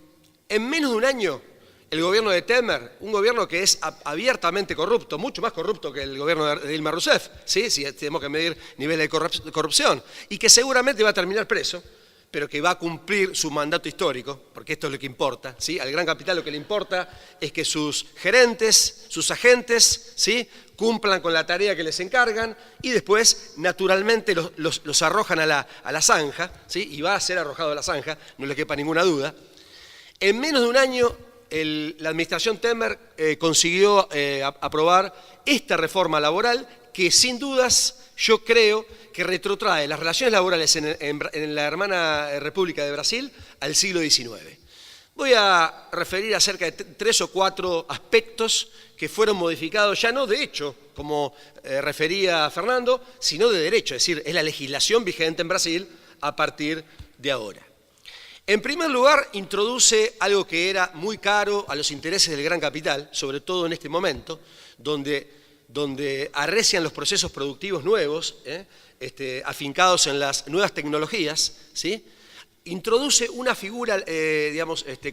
menos de un año, el gobierno de Temer, un gobierno que es abiertamente corrupto, mucho más corrupto que el gobierno de Dilma Rousseff, ¿sí?, si tenemos que medir niveles de corrupción, y que seguramente va a terminar preso, pero que va a cumplir su mandato histórico, porque esto es lo que importa, ¿sí? Al gran capital lo que le importa es que sus gerentes, sus agentes, ¿sí?, cumplan con la tarea que les encargan y después, naturalmente, los arrojan a la zanja, ¿sí?, y va a ser arrojado a la zanja, no le quepa ninguna duda. En menos de un año, la administración Temer consiguió aprobar esta reforma laboral que, sin dudas, yo creo que retrotrae las relaciones laborales en la hermana República de Brasil al siglo XIX. Voy a referir acerca de 3 o 4 aspectos que fueron modificados, ya no de hecho, como refería Fernando, sino de derecho, es decir, es la legislación vigente en Brasil a partir de ahora. En primer lugar, introduce algo que era muy caro a los intereses del gran capital, sobre todo en este momento, donde arrecian los procesos productivos nuevos, afincados en las nuevas tecnologías, ¿sí?, introduce una figura,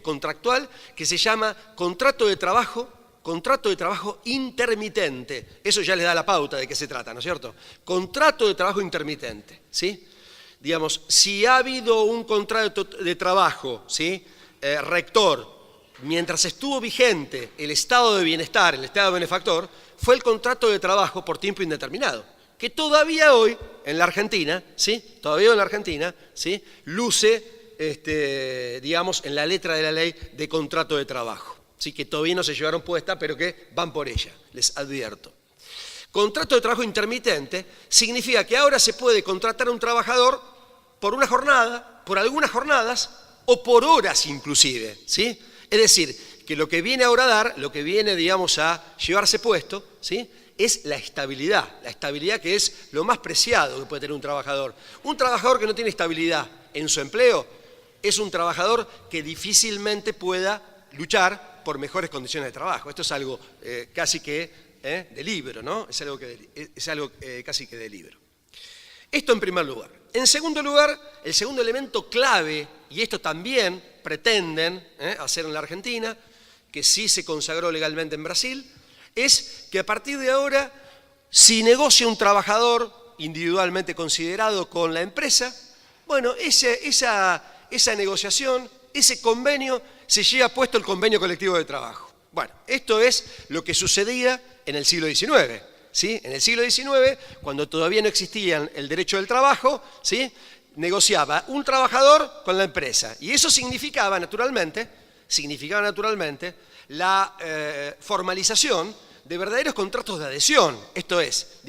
contractual que se llama contrato de trabajo intermitente. Eso ya le da la pauta de qué se trata, ¿no es cierto? Contrato de trabajo intermitente, ¿sí? Digamos, si ha habido un contrato de trabajo, ¿sí?, rector, mientras estuvo vigente el estado de bienestar, el estado benefactor, fue el contrato de trabajo por tiempo indeterminado, que todavía hoy en la Argentina, ¿sí?, ¿sí?, luce, en la letra de la ley de contrato de trabajo, ¿sí?, que todavía no se llevaron puesta, pero que van por ella, les advierto. Contrato de trabajo intermitente significa que ahora se puede contratar a un trabajador por una jornada, por algunas jornadas o por horas inclusive, ¿sí? Es decir, que lo que viene ahora a dar, lo que viene, a llevarse puesto, ¿sí?, es la estabilidad que es lo más preciado que puede tener un trabajador. Un trabajador que no tiene estabilidad en su empleo es un trabajador que difícilmente pueda luchar por mejores condiciones de trabajo. Esto es algo casi que de libro, ¿no? Es algo casi que de libro. Esto en primer lugar. En segundo lugar, el segundo elemento clave, y esto también pretenden hacer en la Argentina, que sí se consagró legalmente en Brasil, es que a partir de ahora, si negocia un trabajador individualmente considerado con la empresa, bueno, esa negociación, ese convenio, se lleva puesto el convenio colectivo de trabajo. Bueno, esto es lo que sucedía en el siglo XIX, ¿sí? En el siglo XIX, cuando todavía no existía el derecho del trabajo, ¿sí?, negociaba un trabajador con la empresa. Y eso significaba naturalmente la formalización de verdaderos contratos de adhesión. Esto es,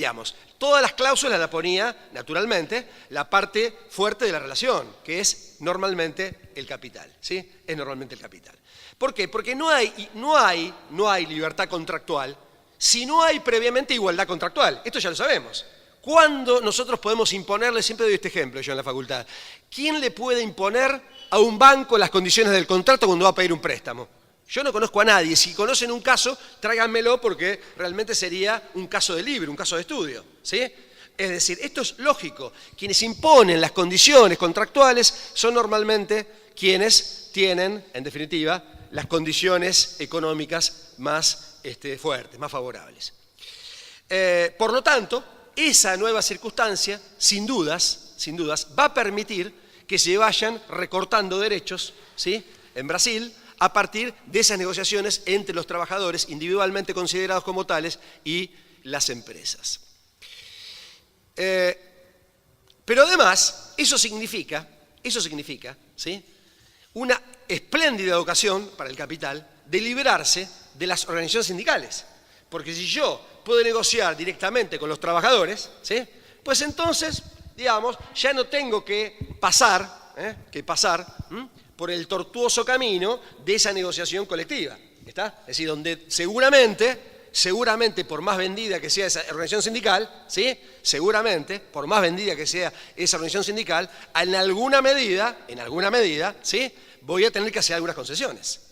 todas las cláusulas las ponía, naturalmente, la parte fuerte de la relación, que es normalmente el capital, ¿sí? Es normalmente el capital. ¿Por qué? Porque no hay libertad contractual si no hay previamente igualdad contractual. Esto ya lo sabemos. ¿Cuándo nosotros podemos imponerle? Siempre doy este ejemplo yo en la facultad. ¿Quién le puede imponer a un banco las condiciones del contrato cuando va a pedir un préstamo? Yo no conozco a nadie. Si conocen un caso, tráiganmelo porque realmente sería un caso de libro, un caso de estudio, ¿sí? Es decir, esto es lógico. Quienes imponen las condiciones contractuales son normalmente quienes tienen, en definitiva, las condiciones económicas más fuertes, más favorables. Por lo tanto, esa nueva circunstancia, sin dudas, va a permitir que se vayan recortando derechos, ¿sí?, en Brasil, a partir de esas negociaciones entre los trabajadores individualmente considerados como tales y las empresas. Pero además, eso significa, ¿sí?, una espléndida ocasión para el capital de liberarse de las organizaciones sindicales. Porque si yo puedo negociar directamente con los trabajadores, ¿sí?, pues entonces, ya no tengo que pasar por el tortuoso camino de esa negociación colectiva. ¿Está? Es decir, donde seguramente seguramente por más vendida que sea esa organización sindical, ¿sí? Seguramente, por más vendida que sea esa organización sindical, en alguna medida, ¿sí? Voy a tener que hacer algunas concesiones.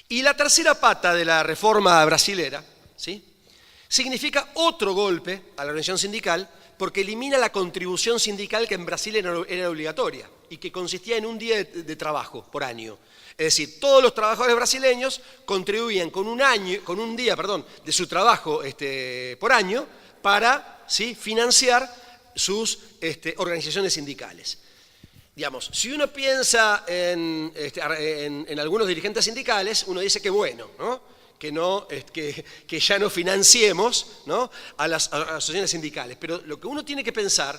Y la tercera pata de la reforma brasilera, ¿sí? Significa otro golpe a la organización sindical porque elimina la contribución sindical que en Brasil era obligatoria y que consistía en un día de trabajo por año. Es decir, todos los trabajadores brasileños contribuían con un día de su trabajo por año para, ¿sí?, financiar sus organizaciones sindicales. Digamos, si uno piensa en algunos dirigentes sindicales, uno dice que bueno, ¿no? Que ya no financiemos, ¿no?, a las asociaciones sindicales. Pero lo que uno tiene que pensar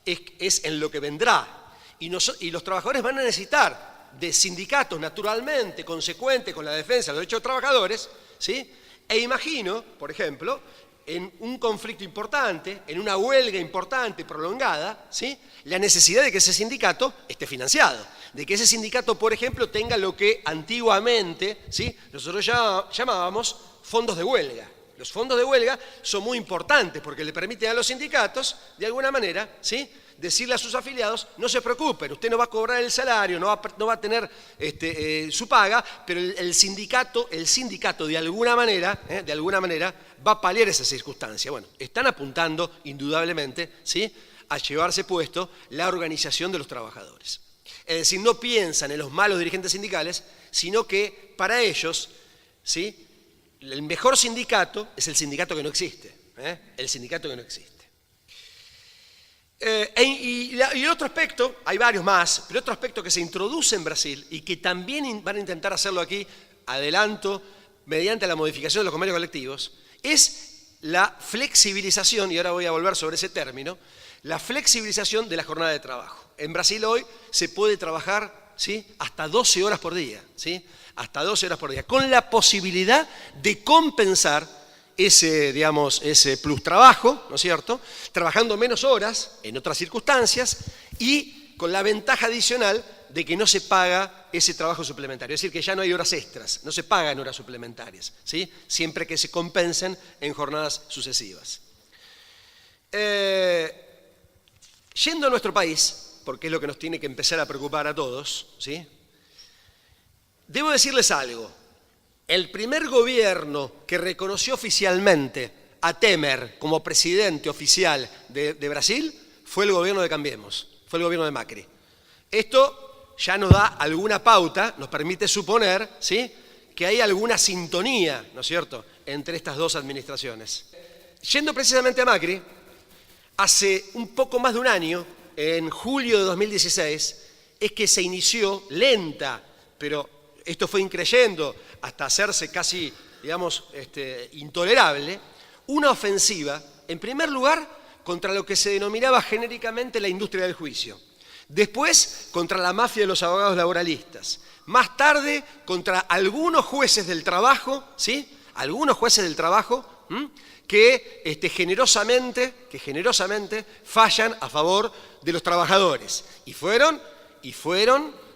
es en lo que vendrá. Y los trabajadores van a necesitar de sindicatos naturalmente consecuentes con la defensa de los derechos de los trabajadores, ¿sí? E imagino, por ejemplo, en un conflicto importante, en una huelga importante, prolongada, ¿sí?, la necesidad de que ese sindicato esté financiado, de que ese sindicato, por ejemplo, tenga lo que antiguamente, ¿sí?, nosotros llamábamos fondos de huelga. Los fondos de huelga son muy importantes porque le permiten a los sindicatos, de alguna manera, ¿sí?, decirle a sus afiliados, no se preocupen, usted no va a cobrar el salario, no va a tener su paga, pero el sindicato de alguna manera va a paliar esa circunstancia. Bueno, están apuntando indudablemente, ¿sí?, a llevarse puesto la organización de los trabajadores. Es decir, no piensan en los malos dirigentes sindicales, sino que para ellos, ¿sí?, el mejor sindicato es el sindicato que no existe, el sindicato que no existe. Y el otro aspecto, hay varios más, pero otro aspecto que se introduce en Brasil y que también van a intentar hacerlo aquí, adelanto, mediante la modificación de los convenios colectivos, es la flexibilización, y ahora voy a volver sobre ese término, la flexibilización de la jornada de trabajo. En Brasil hoy se puede trabajar, ¿sí?, hasta 12 horas por día, ¿sí?, hasta 12 horas por día, con la posibilidad de compensar ese plus trabajo, ¿no es cierto?, trabajando menos horas en otras circunstancias y con la ventaja adicional de que no se paga ese trabajo suplementario. Es decir, que ya no hay horas extras, no se pagan horas suplementarias, ¿sí?, siempre que se compensen en jornadas sucesivas. Yendo a nuestro país, porque es lo que nos tiene que empezar a preocupar a todos, ¿sí?, debo decirles algo. El primer gobierno que reconoció oficialmente a Temer como presidente oficial de Brasil fue el gobierno de Cambiemos, fue el gobierno de Macri. Esto ya nos da alguna pauta, nos permite suponer, ¿sí?, que hay alguna sintonía, ¿no es cierto?, entre estas dos administraciones. Yendo precisamente a Macri, hace un poco más de un año, en julio de 2016, es que se inició lenta, pero esto fue increyendo hasta hacerse casi, intolerable, una ofensiva, en primer lugar, contra lo que se denominaba genéricamente la industria del juicio. Después, contra la mafia de los abogados laboralistas. Más tarde, contra algunos jueces del trabajo, ¿sí?, algunos jueces del trabajo, que generosamente fallan a favor de los trabajadores. Y fueron,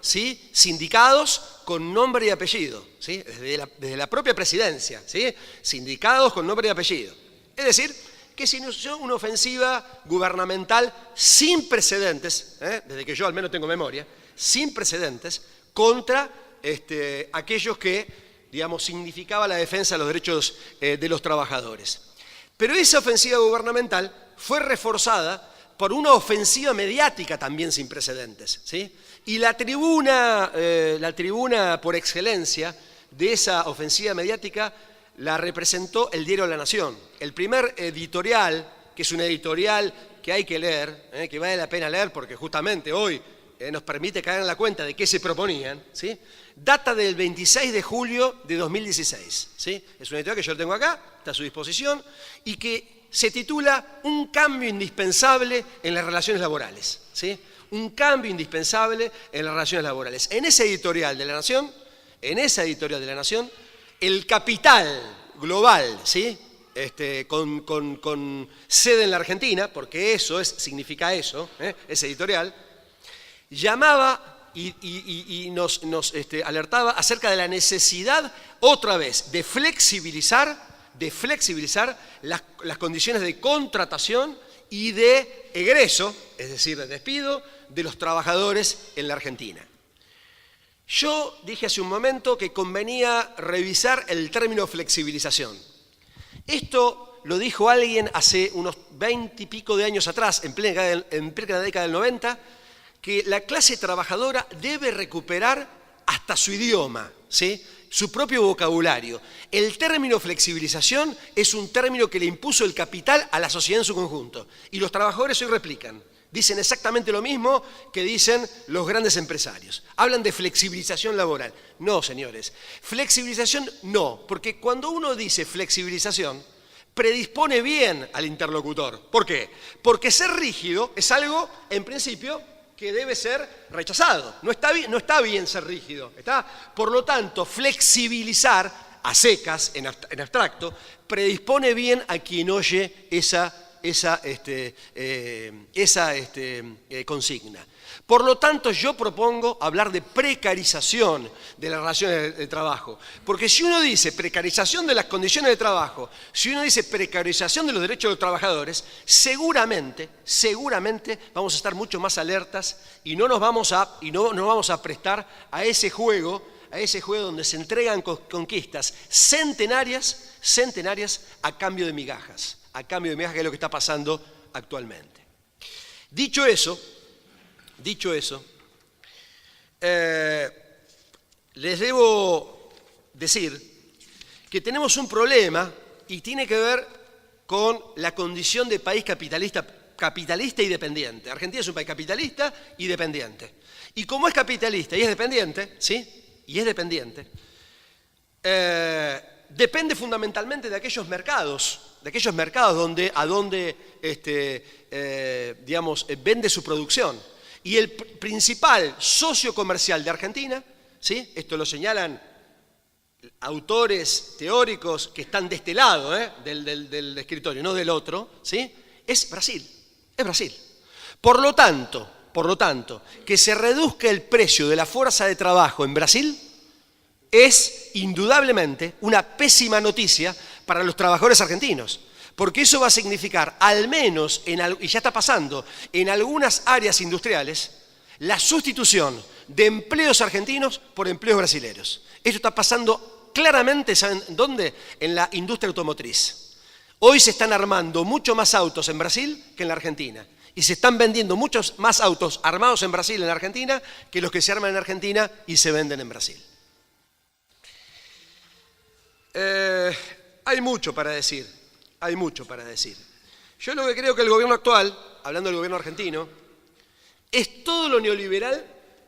¿sí?, sindicados con nombre y apellido, ¿sí?, desde la propia presidencia, ¿sí?, sindicados con nombre y apellido. Es decir, que se inició una ofensiva gubernamental sin precedentes, desde que yo al menos tengo memoria, sin precedentes, contra aquellos que, significaba la defensa de los derechos de los trabajadores. Pero esa ofensiva gubernamental fue reforzada por una ofensiva mediática también sin precedentes, ¿sí? Y la tribuna por excelencia de esa ofensiva mediática la representó el diario La Nación. El primer editorial, que es un editorial que hay que leer, que vale la pena leer porque justamente hoy nos permite caer en la cuenta de qué se proponían, ¿sí?, data del 26 de julio de 2016. ¿Sí? Es un editorial que yo lo tengo acá, está a su disposición, y que se titula Un cambio indispensable en las relaciones laborales. ¿Sí? Un cambio indispensable en las relaciones laborales. En esa editorial de La Nación, el capital global, ¿sí?, con sede en la Argentina, porque eso significa eso, ese editorial, llamaba y nos alertaba acerca de la necesidad otra vez, de flexibilizar las condiciones de contratación y de egreso, es decir, de despido, de los trabajadores en la Argentina. Yo dije hace un momento que convenía revisar el término flexibilización. Esto lo dijo alguien hace unos 20 y pico de años atrás, en plena década del 90, que la clase trabajadora debe recuperar hasta su idioma, ¿sí?, su propio vocabulario. El término flexibilización es un término que le impuso el capital a la sociedad en su conjunto. Y los trabajadores hoy replican. Dicen exactamente lo mismo que dicen los grandes empresarios. Hablan de flexibilización laboral. No, señores. Flexibilización no, porque cuando uno dice flexibilización, predispone bien al interlocutor. ¿Por qué? Porque ser rígido es algo, en principio, que debe ser rechazado. No está bien ser rígido. Por lo tanto, flexibilizar a secas, en abstracto, predispone bien a quien oye esa consigna. Por lo tanto, yo propongo hablar de precarización de las relaciones de trabajo. Porque si uno dice precarización de las condiciones de trabajo, si uno dice precarización de los derechos de los trabajadores, seguramente vamos a estar mucho más alertas y no nos vamos a prestar a ese juego donde se entregan conquistas centenarias a cambio de migajas, que es lo que está pasando actualmente. Dicho eso, les debo decir que tenemos un problema y tiene que ver con la condición de país capitalista y dependiente. Argentina es un país capitalista y dependiente. Y como es capitalista y es dependiente, ¿sí?, depende fundamentalmente de aquellos mercados donde vende su producción. Y el principal socio comercial de Argentina, ¿sí?, esto lo señalan autores teóricos que están de este lado del escritorio, no del otro, ¿sí?, es Brasil. Por lo tanto, que se reduzca el precio de la fuerza de trabajo en Brasil es indudablemente una pésima noticia para los trabajadores argentinos. Porque eso va a significar, al menos, y ya está pasando, en algunas áreas industriales, la sustitución de empleos argentinos por empleos brasileños. Esto está pasando claramente, ¿saben dónde? En la industria automotriz. Hoy se están armando mucho más autos en Brasil que en la Argentina. Y se están vendiendo muchos más autos armados en Brasil, en la Argentina, que los que se arman en Argentina y se venden en Brasil. Hay mucho para decir. Yo lo que creo que el gobierno actual, hablando del gobierno argentino, es todo lo neoliberal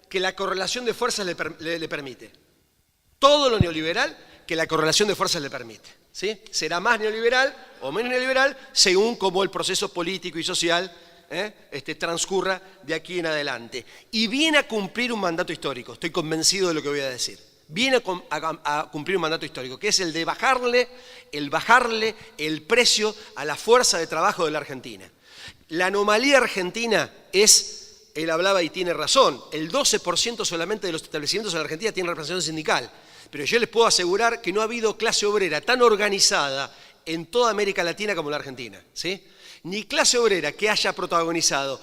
que la correlación de fuerzas le permite. Todo lo neoliberal que la correlación de fuerzas le permite, ¿sí? Será más neoliberal o menos neoliberal según cómo el proceso político y social transcurra de aquí en adelante. Y viene a cumplir un mandato histórico, estoy convencido de lo que voy a decir. Viene a cumplir un mandato histórico, que es el de bajarle el precio a la fuerza de trabajo de la Argentina. La anomalía argentina es, él hablaba y tiene razón, el 12% solamente de los establecimientos en la Argentina tienen representación sindical, pero yo les puedo asegurar que no ha habido clase obrera tan organizada en toda América Latina como la Argentina, ¿sí? Ni clase obrera que haya protagonizado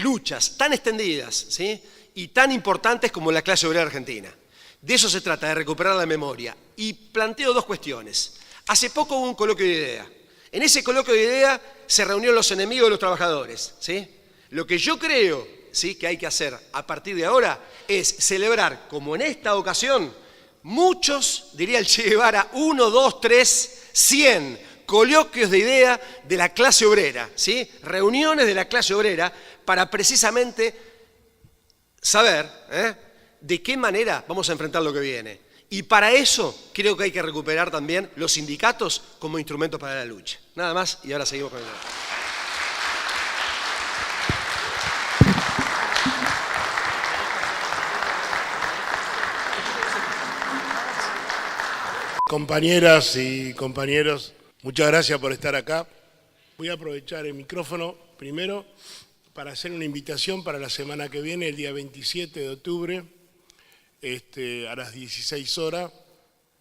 luchas tan extendidas, ¿sí?, y tan importantes como la clase obrera argentina. De eso se trata, de recuperar la memoria. Y planteo dos cuestiones. Hace poco hubo un coloquio de idea. En ese coloquio de idea se reunieron los enemigos de los trabajadores, ¿sí? Lo que yo creo, ¿sí?, que hay que hacer a partir de ahora es celebrar, como en esta ocasión, muchos, diría el Che Guevara, 1, 2, 3, 100 coloquios de idea de la clase obrera, ¿sí?, reuniones de la clase obrera para precisamente saber de qué manera vamos a enfrentar lo que viene. Y para eso creo que hay que recuperar también los sindicatos como instrumentos para la lucha. Nada más, y ahora seguimos con el debate. Compañeras y compañeros, muchas gracias por estar acá. Voy a aprovechar el micrófono primero para hacer una invitación para la semana que viene, el día 27 de octubre, a las 16 horas,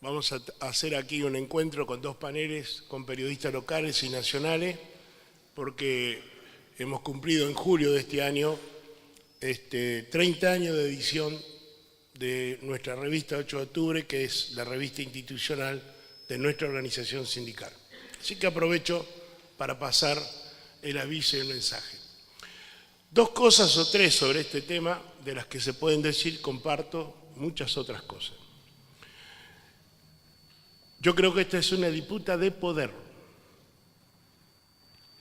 Vamos a hacer aquí un encuentro con 2 paneles con periodistas locales y nacionales, porque hemos cumplido en julio de este año 30 años de edición de nuestra revista 8 de octubre, que es la revista institucional de nuestra organización sindical. Así que aprovecho para pasar el aviso y el mensaje. 2 cosas o 3 sobre este tema, de las que se pueden decir, comparto muchas otras cosas. Yo creo que esta es una disputa de poder.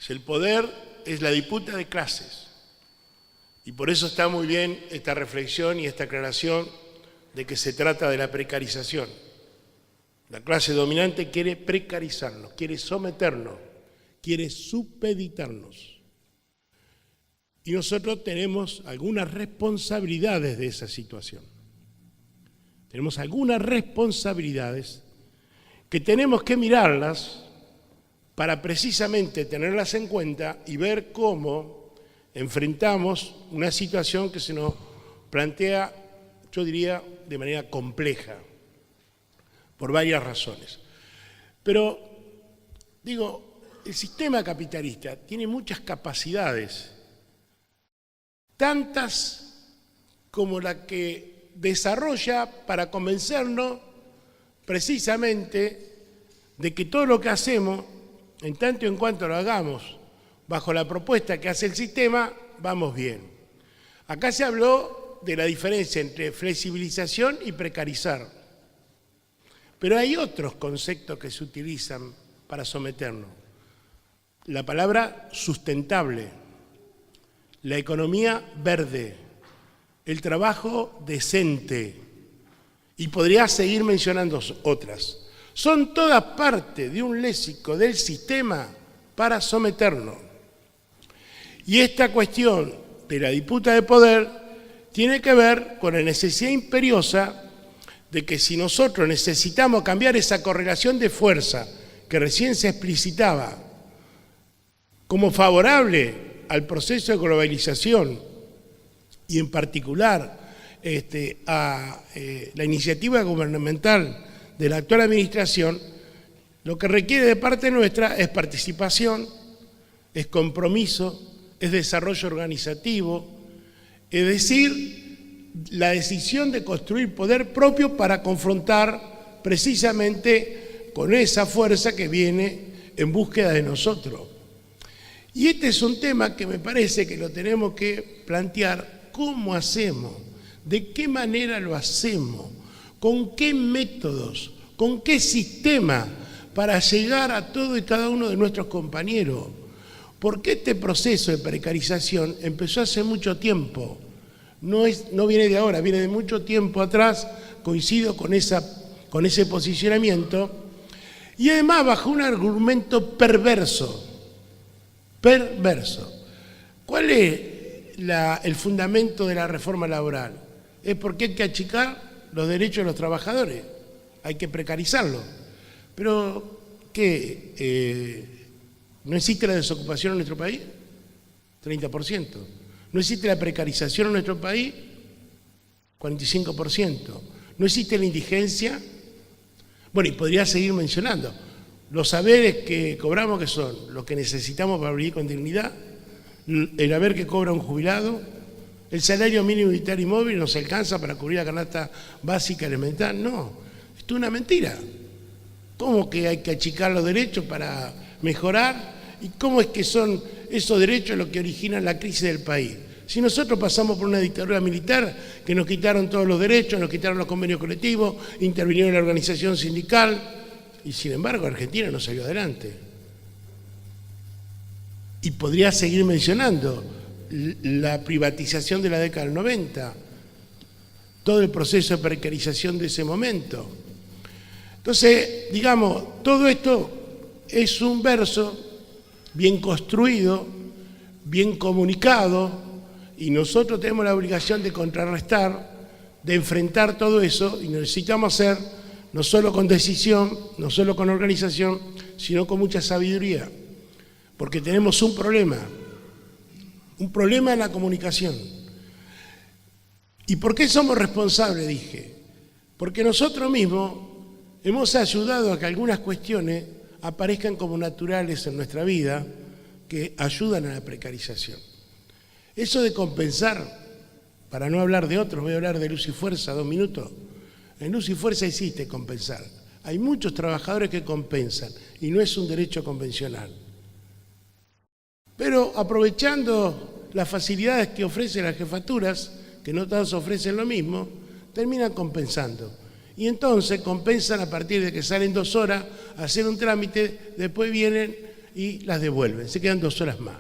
El poder es la disputa de clases. Y por eso está muy bien esta reflexión y esta aclaración de que se trata de la precarización. La clase dominante quiere precarizarnos, quiere someternos, quiere supeditarnos. Y nosotros tenemos algunas responsabilidades de esa situación. Tenemos algunas responsabilidades que tenemos que mirarlas para precisamente tenerlas en cuenta y ver cómo enfrentamos una situación que se nos plantea, yo diría, de manera compleja, por varias razones. Pero, digo, el sistema capitalista tiene muchas capacidades, tantas como la que desarrolla para convencernos precisamente de que todo lo que hacemos, en tanto y en cuanto lo hagamos bajo la propuesta que hace el sistema, vamos bien. Acá se habló de la diferencia entre flexibilización y precarizar. Pero hay otros conceptos que se utilizan para someternos. La palabra sustentable, la economía verde, el trabajo decente, y podría seguir mencionando otras. Son todas parte de un léxico del sistema para someternos. Y esta cuestión de la disputa de poder tiene que ver con la necesidad imperiosa de que si nosotros necesitamos cambiar esa correlación de fuerza que recién se explicitaba como favorable al proceso de globalización y en particular a la iniciativa gubernamental de la actual administración, lo que requiere de parte nuestra es participación, es compromiso, es desarrollo organizativo, es decir, la decisión de construir poder propio para confrontar precisamente con esa fuerza que viene en búsqueda de nosotros. Y este es un tema que me parece que lo tenemos que plantear: ¿cómo hacemos? ¿De qué manera lo hacemos? ¿Con qué métodos? ¿Con qué sistema para llegar a todo y cada uno de nuestros compañeros? Porque este proceso de precarización empezó hace mucho tiempo. No viene de ahora, viene de mucho tiempo atrás. Coincido con ese posicionamiento. Y además bajo un argumento perverso. ¿Cuál es el fundamento de la reforma laboral? Es porque hay que achicar los derechos de los trabajadores, hay que precarizarlos. Pero, ¿qué? ¿No existe la desocupación en nuestro país? 30%. ¿No existe la precarización en nuestro país? 45%. ¿No existe la indigencia? Bueno, y podría seguir mencionando. Los saberes que cobramos, que son los que necesitamos para vivir con dignidad, el haber que cobra un jubilado, el salario mínimo vital y móvil no se alcanza para cubrir la canasta básica elemental. No, esto es una mentira. ¿Cómo que hay que achicar los derechos para mejorar? ¿Y cómo es que son esos derechos los que originan la crisis del país? Si nosotros pasamos por una dictadura militar que nos quitaron todos los derechos, nos quitaron los convenios colectivos, intervinieron en la organización sindical, y sin embargo Argentina no salió adelante. Y podría seguir mencionando la privatización de la década del 90, todo el proceso de precarización de ese momento. Entonces, digamos, todo esto es un verso bien construido, bien comunicado, y nosotros tenemos la obligación de contrarrestar, de enfrentar todo eso, y necesitamos hacer no solo con decisión, no solo con organización, sino con mucha sabiduría, porque tenemos un problema en la comunicación. ¿Y por qué somos responsables? Dije, porque nosotros mismos hemos ayudado a que algunas cuestiones aparezcan como naturales en nuestra vida que ayudan a la precarización. Eso de compensar, para no hablar de otros, voy a hablar de Luz y Fuerza 2 minutos. En Luz y Fuerza existe compensar. Hay muchos trabajadores que compensan y no es un derecho convencional. Pero aprovechando las facilidades que ofrecen las jefaturas, que no todos ofrecen lo mismo, terminan compensando. Y entonces compensan a partir de que salen 2 horas a hacer un trámite, después vienen y las devuelven, se quedan 2 horas más.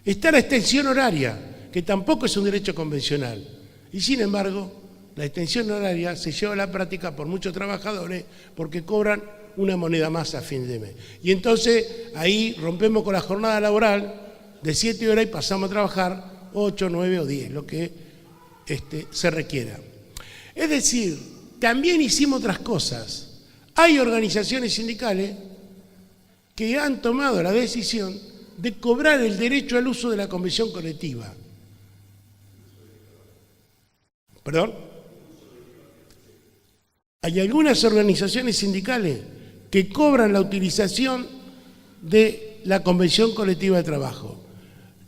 Está la extensión horaria, que tampoco es un derecho convencional. Y sin embargo, la extensión horaria se lleva a la práctica por muchos trabajadores porque cobran una moneda más a fin de mes. Y entonces ahí rompemos con la jornada laboral de 7 horas y pasamos a trabajar 8, 9 o 10, lo que se requiera. Es decir, también hicimos otras cosas. Hay organizaciones sindicales que han tomado la decisión de cobrar el derecho al uso de la convención colectiva. ¿Perdón? Hay algunas organizaciones sindicales que cobran la utilización de la convención colectiva de trabajo.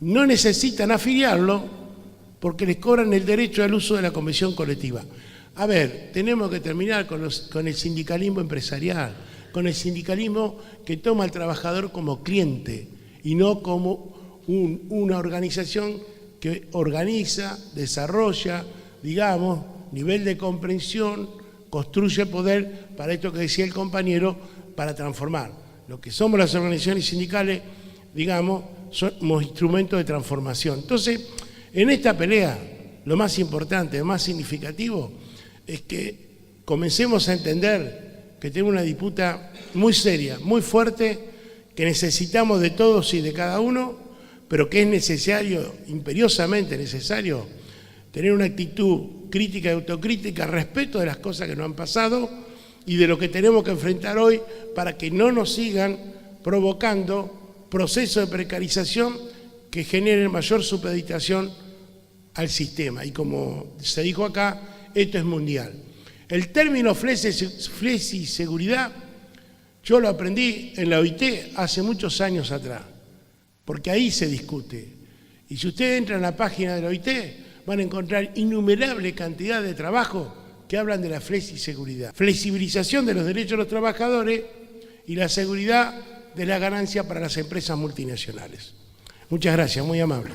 No necesitan afiliarlo porque les cobran el derecho al uso de la convención colectiva. A ver, tenemos que terminar con el sindicalismo empresarial, con el sindicalismo que toma al trabajador como cliente y no como una organización que organiza, desarrolla, digamos, nivel de comprensión, construye poder para esto que decía el compañero, para transformar. Lo que somos las organizaciones sindicales, digamos, somos instrumentos de transformación. Entonces, en esta pelea, lo más importante, lo más significativo, es que comencemos a entender que tenemos una disputa muy seria, muy fuerte, que necesitamos de todos y de cada uno, pero que es necesario, imperiosamente necesario, tener una actitud crítica y autocrítica, respeto de las cosas que nos han pasado y de lo que tenemos que enfrentar hoy para que no nos sigan provocando procesos de precarización que generen mayor supeditación al sistema. Y como se dijo acá, esto es mundial. El término flexiseguridad yo lo aprendí en la OIT hace muchos años atrás, porque ahí se discute. Y si ustedes entran a la página de la OIT, van a encontrar innumerable cantidad de trabajos que hablan de la flexiseguridad. Flexibilización de los derechos de los trabajadores y la seguridad de la ganancia para las empresas multinacionales. Muchas gracias, muy amable.